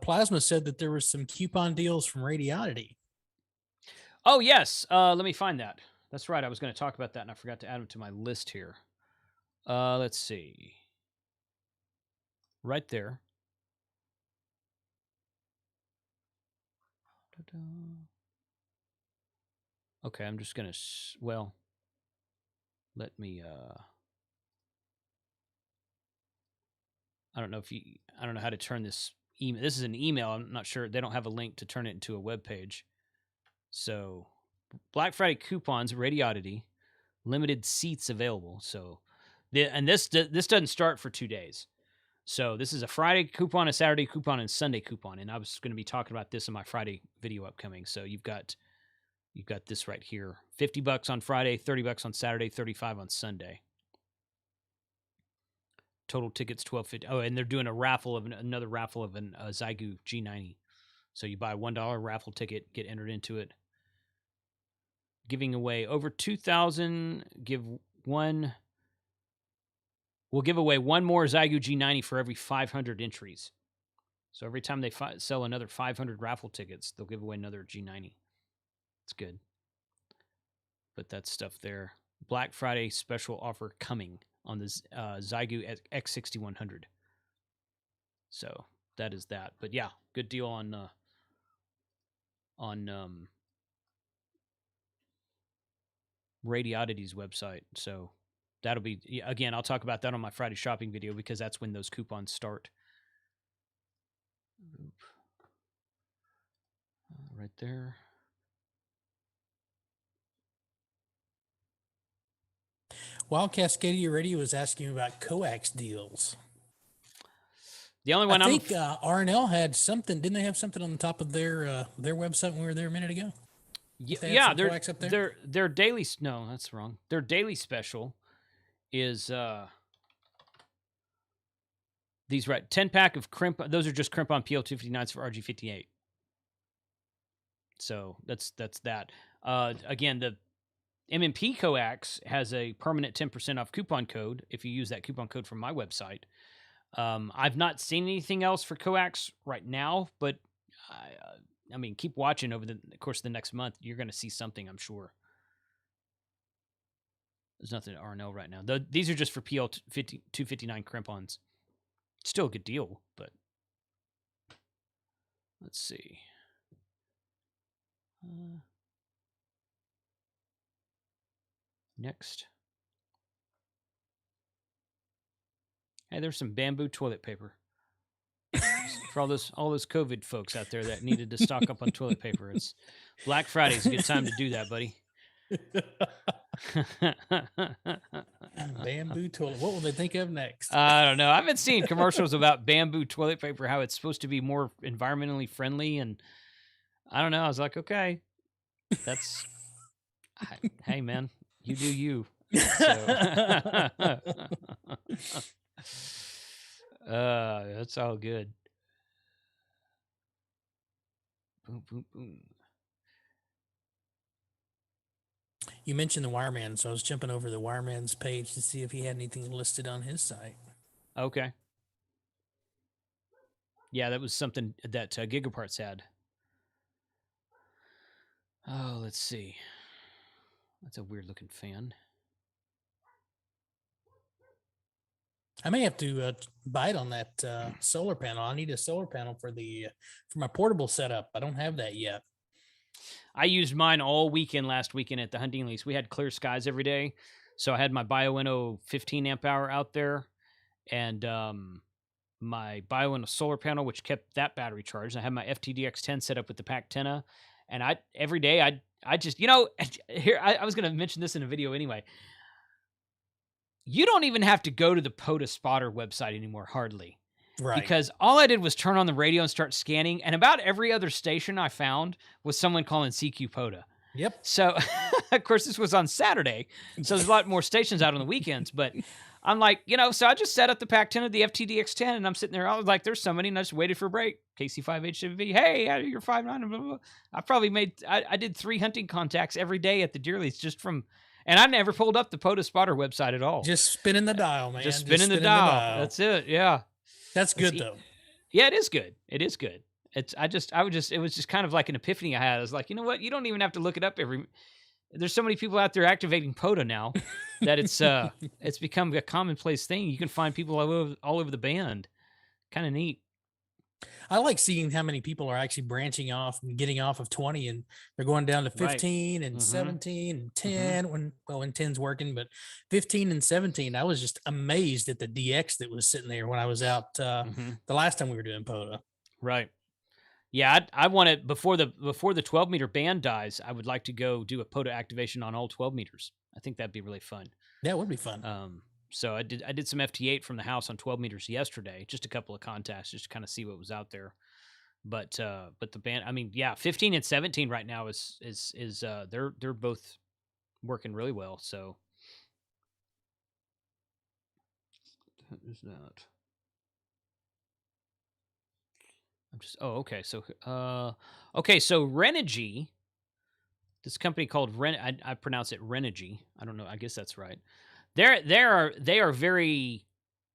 Plasma said that there were some coupon deals from Radionity.
Oh, yes. Let me find that. That's right. I was going to talk about that, and I forgot to add them to my list here. Let's see. Right there. Okay, I'm just going to, well, let me, I don't know how to turn this email. This is an email. I'm not sure. They don't have a link to turn it into a web page. So Black Friday coupons, Radionity, limited seats available. So this doesn't start for 2 days. So this is a Friday coupon, a Saturday coupon, and Sunday coupon. And I was going to be talking about this in my Friday video upcoming. So you've got this right here. $50 on Friday, $30 on Saturday, $35 on Sunday. Total tickets $12.50. Oh, and they're doing another raffle of a Zygu G90. So you buy a $1 raffle ticket, get entered into it. giving away over 2,000. We'll give away one more Zygu G90 for every 500 entries. So every time they sell another 500 raffle tickets, they'll give away another G90. It's good. Put that stuff there. Black Friday special offer coming on the Zygu X6100. So that is that. But yeah, good deal on Radiodity's website. So that'll be, again, I'll talk about that on my Friday shopping video because that's when those coupons start. Right there.
While Cascadia Radio was asking about Coax deals.
The only one
I think R&L had something. Didn't they have something on the top of their website when we were there a minute ago?
Yeah, their daily. No, that's wrong. Their daily special is these 10-pack of crimp. Those are just crimp on PL259s for RG58. So that's that. Again, the MMP Coax has a permanent 10% off coupon code if you use that coupon code from my website. I've not seen anything else for Coax right now, but I mean, keep watching over the course of the next month. You're going to see something, I'm sure. There's nothing at R&L right now. These are just for PL 259 crimp-ons. Still a good deal, but let's see. Next. Hey, there's some bamboo toilet paper. For all those COVID folks out there that needed to stock up on toilet paper. It's Black Friday is a good time to do that, buddy.
Bamboo toilet. What will they think of next?
I don't know. I've been seeing commercials about bamboo toilet paper, how it's supposed to be more environmentally friendly, and I don't know. I was like, okay, that's hey man, you do you. So, that's all good. Boom, boom, boom.
You mentioned the Wireman, so I was jumping over the Wireman's page to see if he had anything listed on his site.
Okay. Yeah, that was something that Gigaparts had. Oh, let's see. That's a weird looking fan.
I may have to bite on that solar panel. I need a solar panel for my portable setup. I don't have that yet.
I used mine all weekend last weekend at the hunting lease. We had clear skies every day, so I had my BioEnno 15 amp hour out there, and my BioEnno solar panel, which kept that battery charged. I had my FTDX10 set up with the Pac-10, and every day I just, here I was going to mention this in a video anyway. You don't even have to go to the POTA spotter website anymore, hardly.
Right.
Because all I did was turn on the radio and start scanning, and about every other station I found was someone calling CQ POTA.
Yep.
So, of course, this was on Saturday, so there's a lot more stations out on the weekends, but I'm like, so I just set up the Pac-10 of the FTDX10, and I'm sitting there, I was like, there's somebody, and I just waited for a break. KC5H7V, hey, you're 5'9", blah, blah, blah. I probably I did 3 hunting contacts every day at the deer lease just from... And I never pulled up the POTA spotter website at all.
Just spinning the dial, man.
Just spinning the dial. That's it. Yeah.
That's good though.
Yeah, it is good. It is good. It was just kind of like an epiphany I had. I was like, you know what? You don't even have to look it up there's so many people out there activating POTA now that it's become a commonplace thing. You can find people all over the band. Kind of neat.
I like seeing how many people are actually branching off and getting off of 20 and they're going down to 15 and 17 and 10 when 10's working, but 15 and 17. I was just amazed at the DX that was sitting there when I was out the last time we were doing POTA.
Right. Yeah, I want to before the 12 meter band dies, I would like to go do a POTA activation on all 12 meters. I think that'd be really fun.
That would be fun.
So I did some FT8 from the house on 12 meters yesterday, just a couple of contacts, just to kind of see what was out there. But the band, I mean, yeah, 15 and 17 right now is they're both working really well. So what is that? I'm just okay. So so Renogy, This company called I pronounce it Renogy. I don't know. I guess that's right. They are very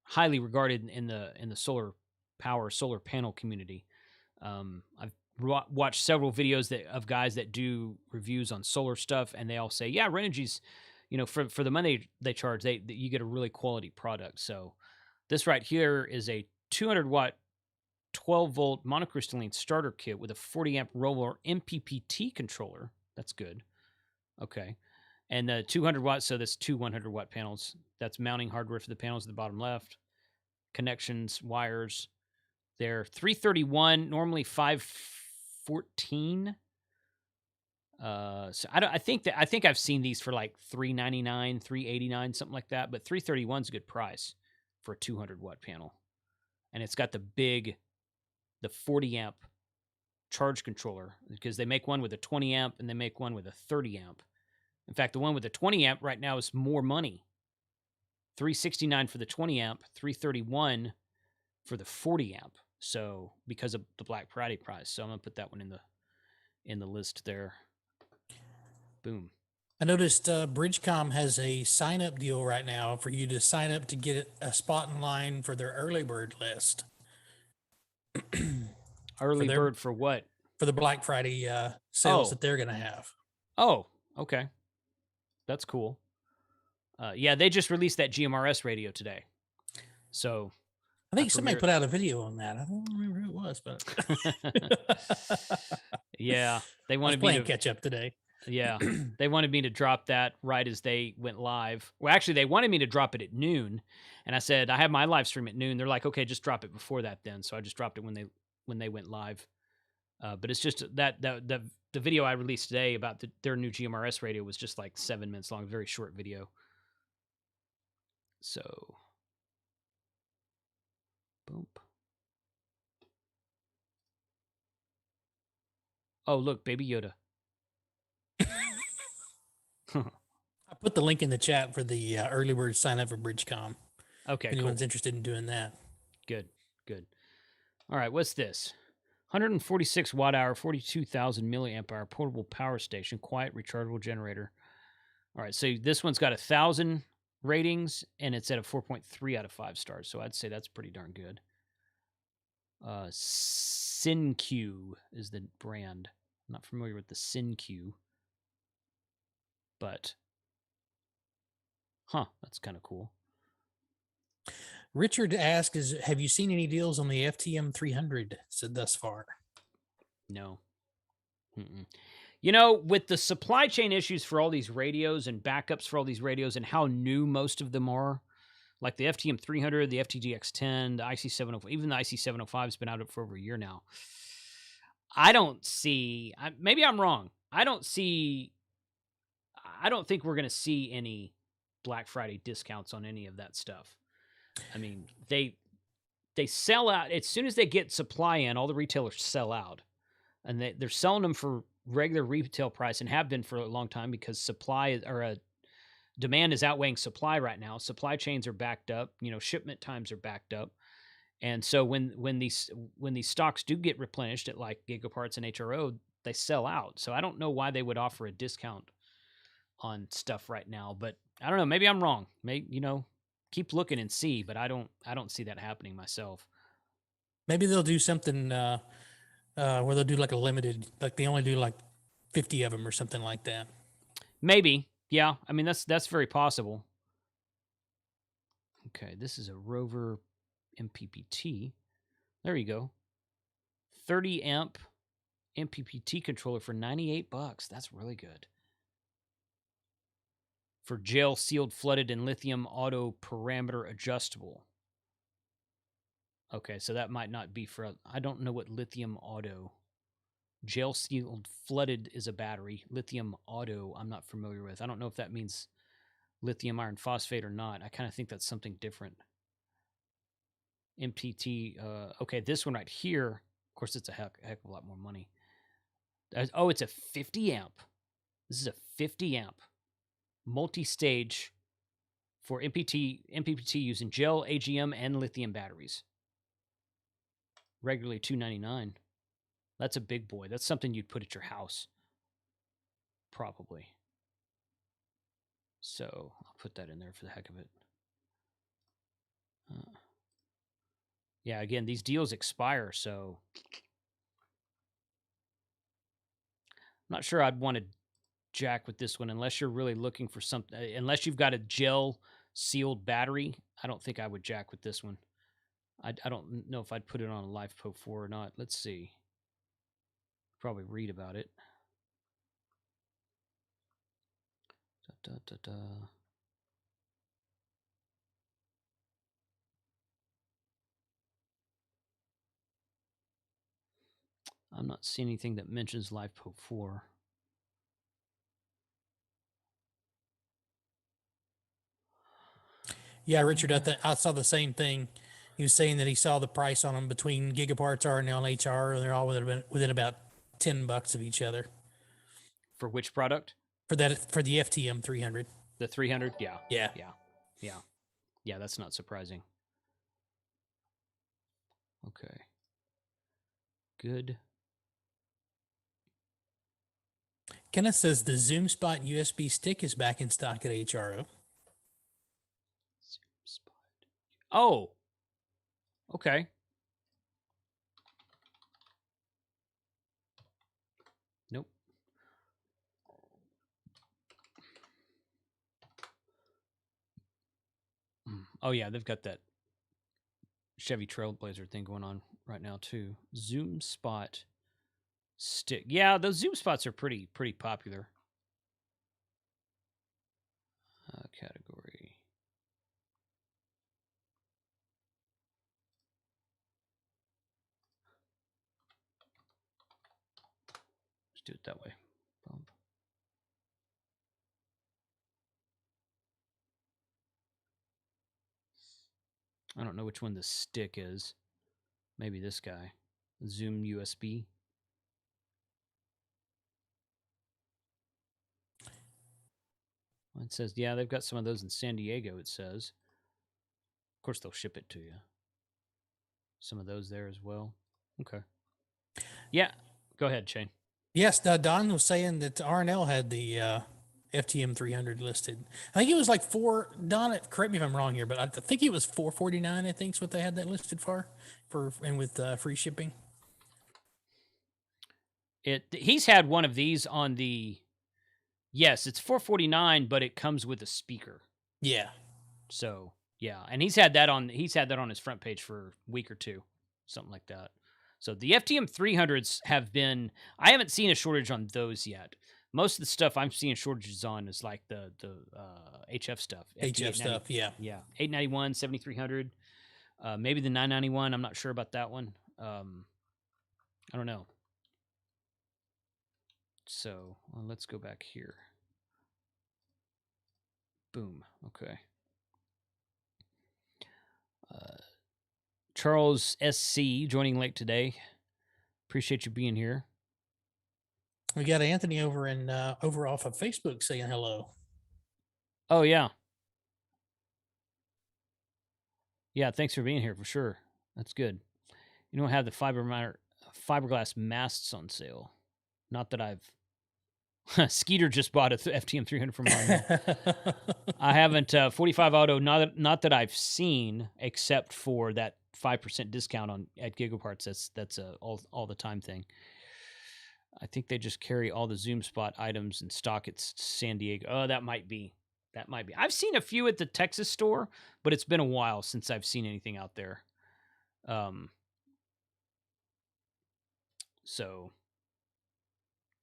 highly regarded in the solar panel community. I've watched several videos of guys that do reviews on solar stuff, and they all say, yeah, Renogy's, for the money they charge, you get a really quality product. So this right here is a 200 watt 12 volt monocrystalline starter kit with a 40 amp roller MPPT controller. That's good. Okay. And the 200 watts, so that's two 100 watt panels. That's mounting hardware for the panels at the bottom left. Connections, wires. They're 331, normally 514. So I think I've seen these for like 399, 389, something like that. But 331 is a good price for a 200 watt panel, and it's got the 40 amp charge controller, because they make one with a 20 amp and they make one with a 30 amp. In fact, the one with the 20 amp right now is more money. $369 for the 20 amp, $331 for the 40 amp. So because of the Black Friday price, so I'm gonna put that one in the list there. Boom.
I noticed Bridgecom has a sign-up deal right now for you to sign up to get a spot in line for their early bird list.
Early bird for what?
For the Black Friday sales that they're going to have.
Oh, okay. That's cool. Yeah, they just released that GMRS radio today. So
I think somebody put out a video on that. I don't remember who it was, but
yeah, they wanted
me to catch up today.
Yeah, they wanted me to drop that right as they went live. Well, actually, they wanted me to drop it at noon, and I said I have my live stream at noon. They're like, okay, just drop it before that then. So I just dropped it when they went live. But it's just that the video I released today about their new GMRS radio was just like 7 minutes long, very short video. So, boom. Oh, look, Baby Yoda.
I put the link in the chat for the early bird sign up for Bridgecom.
Okay,
if anyone's interested in doing that.
Good. All right, what's this? 146 watt hour, 42,000 milliamp hour portable power station, quiet rechargeable generator. All right, so this one's got 1,000 ratings, and it's at a 4.3 out of 5 stars. So I'd say that's pretty darn good. SynQ is the brand. I'm not familiar with the SynQ, but that's kind of cool.
Richard asks, have you seen any deals on the FTM 300 thus far?
No. With the supply chain issues for all these radios and backups for all these radios and how new most of them are, like the FTM 300, the FTGX10, the IC705, even the IC705 has been out for over a year now. I don't see, maybe I'm wrong. I don't think we're going to see any Black Friday discounts on any of that stuff. I mean, they sell out as soon as they get supply in. All the retailers sell out, and they're selling them for regular retail price and have been for a long time because demand is outweighing supply right now. Supply chains are backed up. Shipment times are backed up, and so when these stocks do get replenished at like Gigaparts and HRO, they sell out. So I don't know why they would offer a discount on stuff right now, but I don't know. Maybe I'm wrong. Maybe keep looking and see, but I don't see that happening myself.
Maybe they'll do something where they'll do like a limited, like they only do like 50 of them or something like that.
Maybe. Yeah. I mean, that's very possible. Okay. This is a Rover MPPT. There you go. 30 amp MPPT controller for $98. That's really good. For gel sealed, flooded, and lithium auto parameter adjustable. Okay, so that might not be for. I don't know what lithium auto. Gel sealed, flooded is a battery. Lithium auto, I'm not familiar with. I don't know if that means lithium iron phosphate or not. I kind of think that's something different. MPT. Okay, this one right here. Of course, it's a heck of a lot more money. It's a 50 amp. This is a 50 amp. Multi-stage for MPPT using gel, AGM, and lithium batteries. Regularly $299. That's a big boy. That's something you'd put at your house. probably. So I'll put that in there for the heck of it. Yeah, again, these deals expire, so I'm not sure I'd want to jack with this one unless you're really looking for something. Unless you've got a gel sealed battery, I don't think I would jack with this one. I don't know if I'd put it on a LiFePo 4 or not. Let's see. Probably read about it. Da, da, da, da. I'm not seeing anything that mentions LiFePo 4.
Yeah, Richard, I saw the same thing. He was saying that he saw the price on them between Gigaparts, R&L, and HR, and they're all within about $10 of each other.
For which product?
For the FTM 300.
The 300? Yeah.
Yeah.
Yeah. Yeah. Yeah, that's not surprising. Okay. Good.
Kenneth says the ZUMspot USB stick is back in stock at HRO.
Oh. Okay. Nope. Oh yeah, they've got that Chevy Trailblazer thing going on right now too. ZUMspot stick. Yeah, those ZUMspots are pretty popular. Category. Let's do it that way. Bump. I don't know which one the stick is. Maybe this guy. Zoom USB. It says, yeah, they've got some of those in San Diego, it says. Of course, they'll ship it to you. Some of those there as well. Okay. Yeah. Go ahead, Shane.
Yes, Don was saying that R&L had the FTM 300 listed. I think it was like Don, correct me if I'm wrong here, but I think it was $449. I think is what they had that listed for and with free shipping.
He's had one of these on the. Yes, it's $449, but it comes with a speaker.
Yeah.
So yeah, and he's had that on his front page for a week or two, something like that. So the FTM 300s have been. I haven't seen a shortage on those yet. Most of the stuff I'm seeing shortages on is like the HF stuff.
HF stuff, yeah.
Yeah, 891, 7300, maybe the 991. I'm not sure about that one. I don't know. So let's go back here. Boom. Okay. Charles SC joining late today. Appreciate you being here.
We got Anthony over off of Facebook saying hello.
Oh yeah. Yeah, thanks for being here for sure. That's good. You don't have the fiberglass masts on sale. Not that I've. Skeeter just bought a FTM 300 from R&L. I haven't 45 auto. Not that I've seen, except for that 5% discount at Gigaparts. That's a all the time thing. I think they just carry all the ZUMspot items in stock at San Diego. Oh, that might be. I've seen a few at the Texas store, but it's been a while since I've seen anything out there. So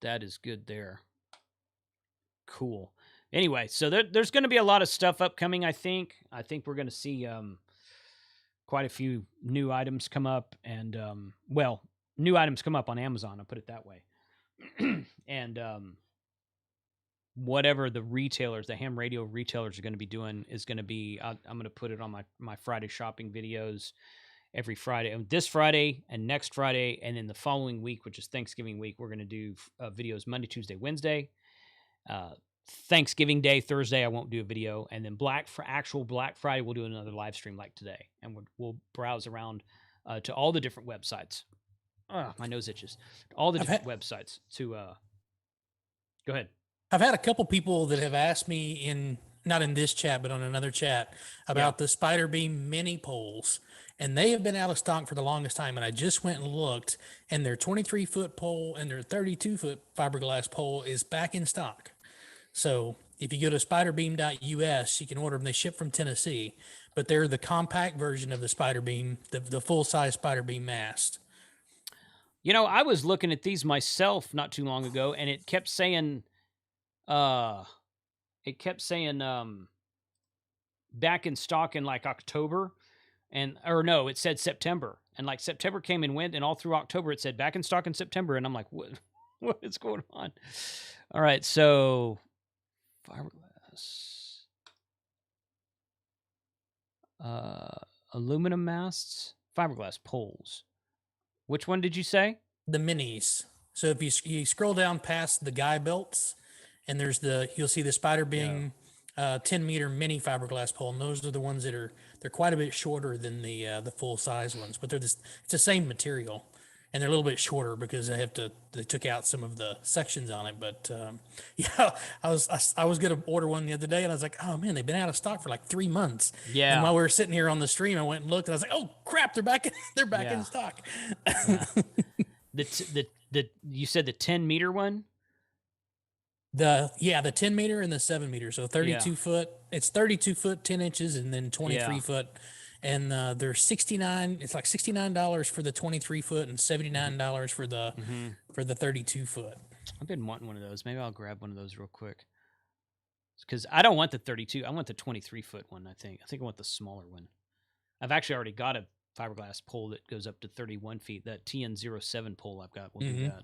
that is good there. Cool. Anyway, so there's going to be a lot of stuff upcoming, I think. I think we're going to see quite a few new items come up. And, new items come up on Amazon, I'll put it that way. And whatever the retailers, the ham radio retailers are going to be doing is going to be, I'm going to put it on my Friday shopping videos every Friday. And this Friday and next Friday, and then the following week, which is Thanksgiving week, we're going to do videos Monday, Tuesday, Wednesday. Thanksgiving Day, Thursday, I won't do a video. And then Black Friday, we'll do another live stream like today. And we'll browse around to all the different websites. My nose itches. All the different websites to... Go ahead.
I've had a couple people that have asked me not in this chat, but on another chat about the Spiderbeam mini poles. And they have been out of stock for the longest time. And I just went and looked, and their 23-foot pole and their 32-foot fiberglass pole is back in stock. So if you go to spiderbeam.us, you can order them. They ship from Tennessee, but they're the compact version of the Spiderbeam, the full-size Spiderbeam mast.
You know, I was looking at these myself not too long ago, and it kept saying, back in stock in like October, it said September, and like September came and went, and all through October it said back in stock in September, and I'm like, what is going on? All right, so fiberglass, aluminum masts, fiberglass poles. Which one did you say?
The minis. So if you scroll down past the guy belts, and you'll see the Spiderbeam 10-meter mini fiberglass pole, and those are the ones they're quite a bit shorter than the full size ones, but it's the same material, and they're a little bit shorter because they took out some of the sections on it. But I was gonna order one the other day, and I was like, oh man, they've been out of stock for like 3 months.
Yeah.
And while we were sitting here on the stream, I went and looked, and I was like, oh crap, they're back in stock.
Yeah. You said the 10-meter one?
The 10-meter and the 7-meter. So 32 foot. It's 32 foot 10 inches, and then 23 foot. And they're $69. It's like $69 for the 23 foot and $79 for the 32 foot.
I've been wanting one of those. Maybe I'll grab one of those real quick. Because I don't want the 32. I want the 23 foot one. I think I want the smaller one. I've actually already got a fiberglass pole that goes up to 31 feet. That TN07 pole I've got will do that.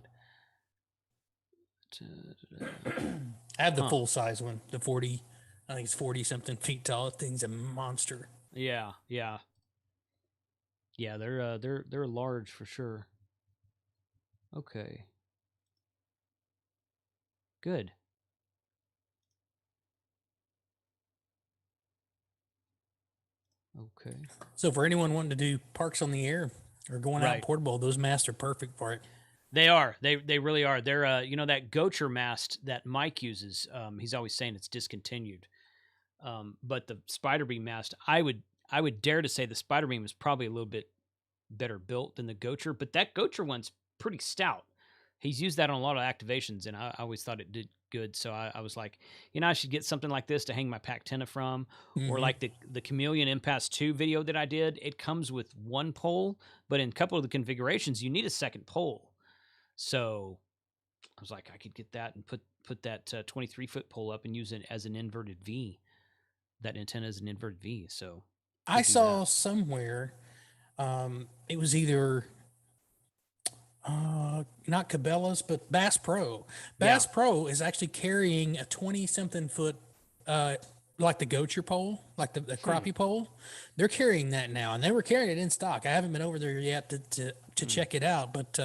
I have the full size one, the 40. I think it's 40 something feet tall. That thing's a monster.
Yeah. They're large for sure. Okay. Good. Okay.
So for anyone wanting to do parks on the air or going out portable, those masts are perfect for it.
They are. They really are. They're that Gocher mast that Mike uses. He's always saying it's discontinued. But the Spiderbeam mast, I would dare to say the Spiderbeam is probably a little bit better built than the Gocher, but that Gocher one's pretty stout. He's used that on a lot of activations, and I always thought it did good. So I was like, I should get something like this to hang my Pac-10 from, or like the Chameleon Impasse 2 video that I did. It comes with one pole, but in a couple of the configurations, you need a second pole. So I was like, I could get that and put that 23-foot pole up and use it as an inverted V. That antenna is an inverted V. So
I saw somewhere, it was either not Cabela's, but Bass Pro. Bass Pro is actually carrying a 20-something foot, like the Gocher pole, like the Crappie pole. They're carrying that now, and they were carrying it in stock. I haven't been over there yet to check it out, but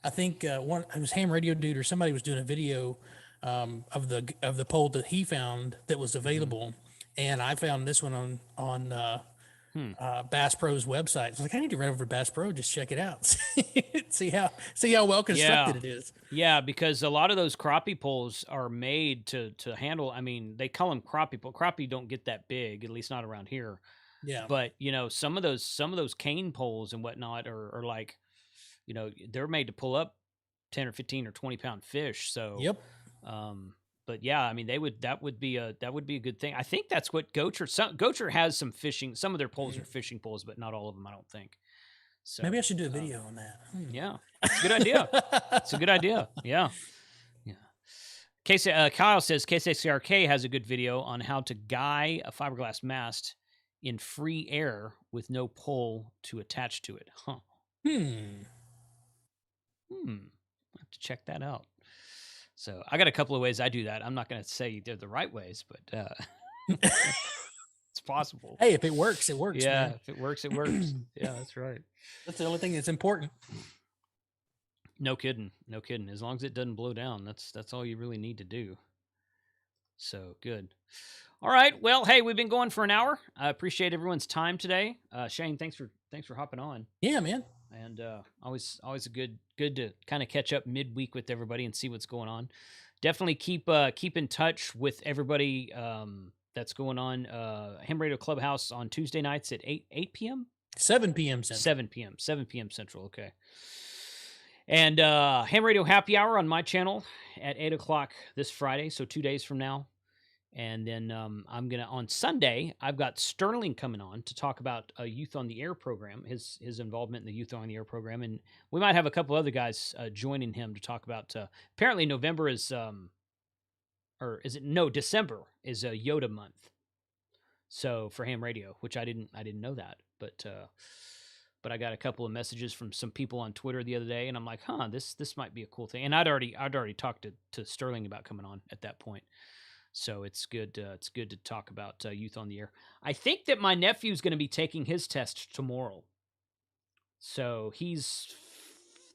I think it was Ham Radio Dude or somebody was doing a video of the pole that he found that was available, and I found this one on Bass Pro's website. I was like, I need to run over to Bass Pro, just check it out, see how well constructed it is.
Yeah, because a lot of those Crappie poles are made to handle. I mean, they call them Crappie poles. Crappie don't get that big, at least not around here.
Yeah,
but some of those cane poles and whatnot are like, they're made to pull up 10 or 15 or 20 pound fish. So
yep.
But yeah, I mean, that would be a good thing. I think that's what Gocher has some fishing. Some of their poles are fishing poles, but not all of them, I don't think. So
maybe I should do a video on that.
Yeah, it's a good idea. It's a good idea. Yeah. Kyle says KCRK has a good video on how to guy a fiberglass mast in free air with no pole to attach to it. Huh. I'll have to check that out. So I got a couple of ways I do that. I'm not going to say they're the right ways, but it's possible.
Hey, if it works, it works.
Yeah,
man.
if it works, it works. Yeah, that's right.
That's the only thing that's important.
No kidding. As long as it doesn't blow down, that's all you really need to do. So good. All right. Well, hey, we've been going for an hour. I appreciate everyone's time today. Shane, thanks for hopping on.
Yeah, man.
And always a good to kind of catch up midweek with everybody and see what's going on. definitely keep in touch with everybody that's going on. Ham Radio Clubhouse on Tuesday nights at 8 p.m.
7 p.m. Central.
7 p.m. Central. Okay. And Ham Radio Happy Hour on my channel at 8 o'clock this Friday, so 2 days from now. And then I'm going to, on Sunday, I've got Sterling coming on to talk about a Youth on the Air program, his involvement in the Youth on the Air program. And we might have a couple other guys joining him to talk about, apparently November is, December is a Yoda month. So for Ham Radio, which I didn't know that, but I got a couple of messages from some people on Twitter the other day, and I'm like, this might be a cool thing. And I'd already talked to Sterling about coming on at that point. So it's good to talk about Youth on the Air. I think that my nephew's going to be taking his test tomorrow. So he's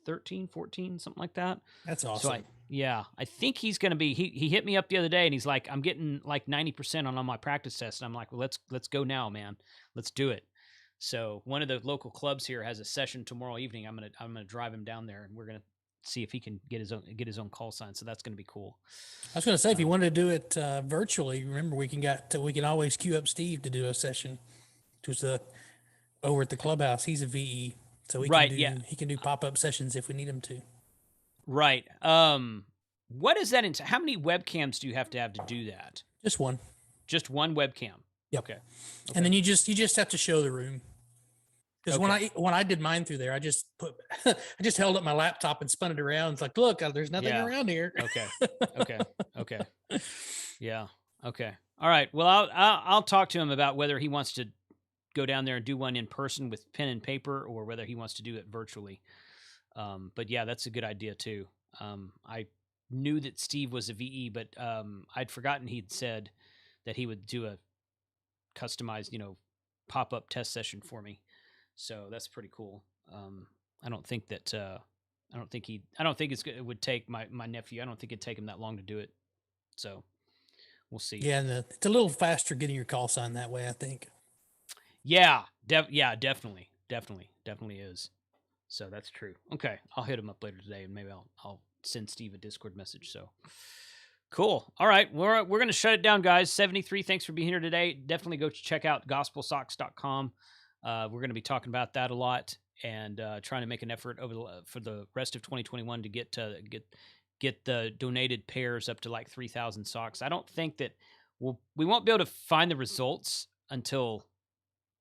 13, 14, something like that.
That's awesome.
So I think he's going to be, he hit me up the other day and he's like, I'm getting like 90% on my practice test. And I'm like, well, let's go now, man. Let's do it. So one of the local clubs here has a session tomorrow evening. I'm going to drive him down there and we're going to see if he can get his own call sign. So that's going to be cool.
I was going to say, if you wanted to do it virtually, remember we can always queue up Steve to do a session. Who's over at the clubhouse. He's a VE, so he can do pop-up sessions if we need him to.
Right. What is that? How many webcams do you have to do that?
Just one.
Just one webcam.
Yep.
Okay.
And then you just have to show the room. Because when I did mine through there, I just held up my laptop and spun it around. It's like, look, there's nothing around here.
Okay. Yeah. Okay. All right. Well, I'll talk to him about whether he wants to go down there and do one in person with pen and paper, or whether he wants to do it virtually. But yeah, that's a good idea too. I knew that Steve was a VE, but I'd forgotten he'd said that he would do a customized, pop-up test session for me. So that's pretty cool. I don't think it would take my nephew. I don't think it'd take him that long to do it. So we'll see.
Yeah, and it's a little faster getting your call sign that way, I think.
Yeah, definitely is. So that's true. Okay, I'll hit him up later today, and maybe I'll send Steve a Discord message. So cool. All right, we're gonna shut it down, guys. 73. Thanks for being here today. Definitely go check out gospelsocks.com. We're going to be talking about that a lot, and trying to make an effort for the rest of 2021 to get the donated pairs up to like 3,000 socks. I don't think that we won't be able to find the results until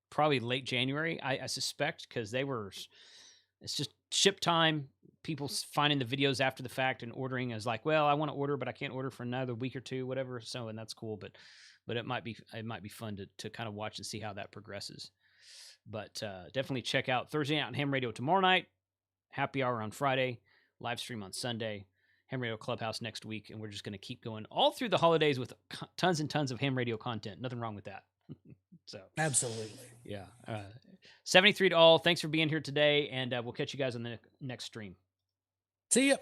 probably late January. I suspect, because it's just ship time. People finding the videos after the fact and ordering is like, well, I want to order, but I can't order for another week or two, whatever. So, and that's cool, but it might be fun to kind of watch and see how that progresses. But definitely check out Thursday Night on Ham Radio tomorrow night, Happy Hour on Friday, live stream on Sunday, Ham Radio Clubhouse next week, and we're just going to keep going all through the holidays with tons and tons of Ham Radio content. Nothing wrong with that. So
absolutely,
yeah. 73 to all. Thanks for being here today, and we'll catch you guys on the next stream.
See ya.